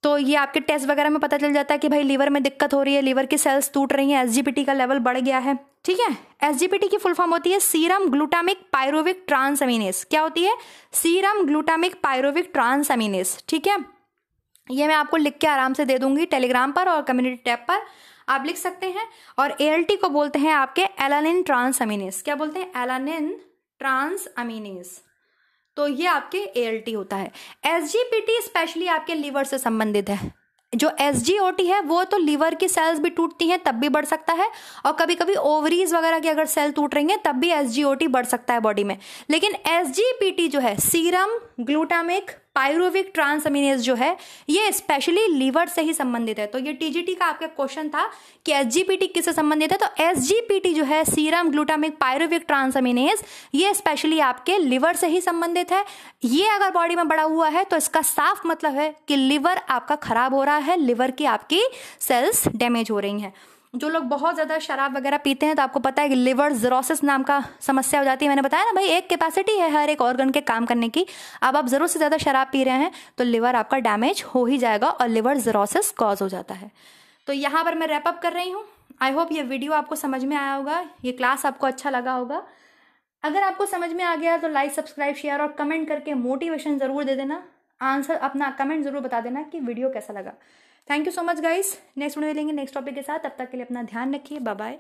तो ये आपके टेस्ट वगैरह में पता चल जाता है कि भाई लिवर में दिक्कत हो रही है, लिवर की सेल्स टूट रही हैं, SGPT का लेवल बढ़ गया है। ठीक है, SGPT की फुल फॉर्म होती है सीरम ग्लूटामिक पायरोविक ट्रांस अमीनेस। क्या होती है, सीरम ग्लूटामिक पायरोविक ट्रांस अमीनेस। ठीक है, ये मैं आपको लिख के आराम से दे दूंगी टेलीग्राम पर और कम्युनिटी टैब पर, आप लिख सकते हैं। और ALT को बोलते हैं आपके एलानिन ट्रांस अमीनेस। क्या बोलते हैं, एलानिन ट्रांस अमीनेस। तो ये आपके ALT होता है। SGPT स्पेशली आपके लीवर से संबंधित है। जो SGOT है वो तो लीवर की सेल्स भी टूटती हैं तब भी बढ़ सकता है, और कभी कभी ओवरीज वगैरह की अगर सेल टूट रही हैं तब भी SGOT बढ़ सकता है बॉडी में। लेकिन SGPT जो है, सीरम ग्लूटामिक पायरुविक ट्रांसअमीनेज जो है, ये स्पेशली लीवर से ही संबंधित है। तो ये TGT का आपका क्वेश्चन था कि SGPT किससे संबंधित है, तो SGPT जो है, सीरम ग्लूटामिक पायरुविक ट्रांसअमीनेज, ये स्पेशली आपके लिवर से ही संबंधित है। ये अगर बॉडी में बढ़ा हुआ है तो इसका साफ मतलब है कि लिवर आपका खराब हो रहा है, लिवर की आपकी सेल्स डैमेज हो रही हैं। जो लोग बहुत ज़्यादा शराब वगैरह पीते हैं तो आपको पता है कि लिवर जिरोसिस नाम का समस्या हो जाती है। मैंने बताया ना भाई, एक कैपेसिटी है हर एक ऑर्गन के काम करने की। अब आप ज़रूरत से ज़्यादा शराब पी रहे हैं तो लिवर आपका डैमेज हो ही जाएगा और लिवर जिरोसिस कॉज हो जाता है। तो यहाँ पर मैं रैप अप कर रही हूँ। आई होप ये वीडियो आपको समझ में आया होगा, ये क्लास आपको अच्छा लगा होगा। अगर आपको समझ में आ गया तो लाइक सब्सक्राइब शेयर और कमेंट करके मोटिवेशन ज़रूर दे देना। आंसर अपना कमेंट ज़रूर बता देना कि वीडियो कैसा लगा। Thank you so much guys. Next video मिलेंगे नेक्स्ट टॉपिक के साथ। तब तक के लिए अपना ध्यान रखिए। Bye bye.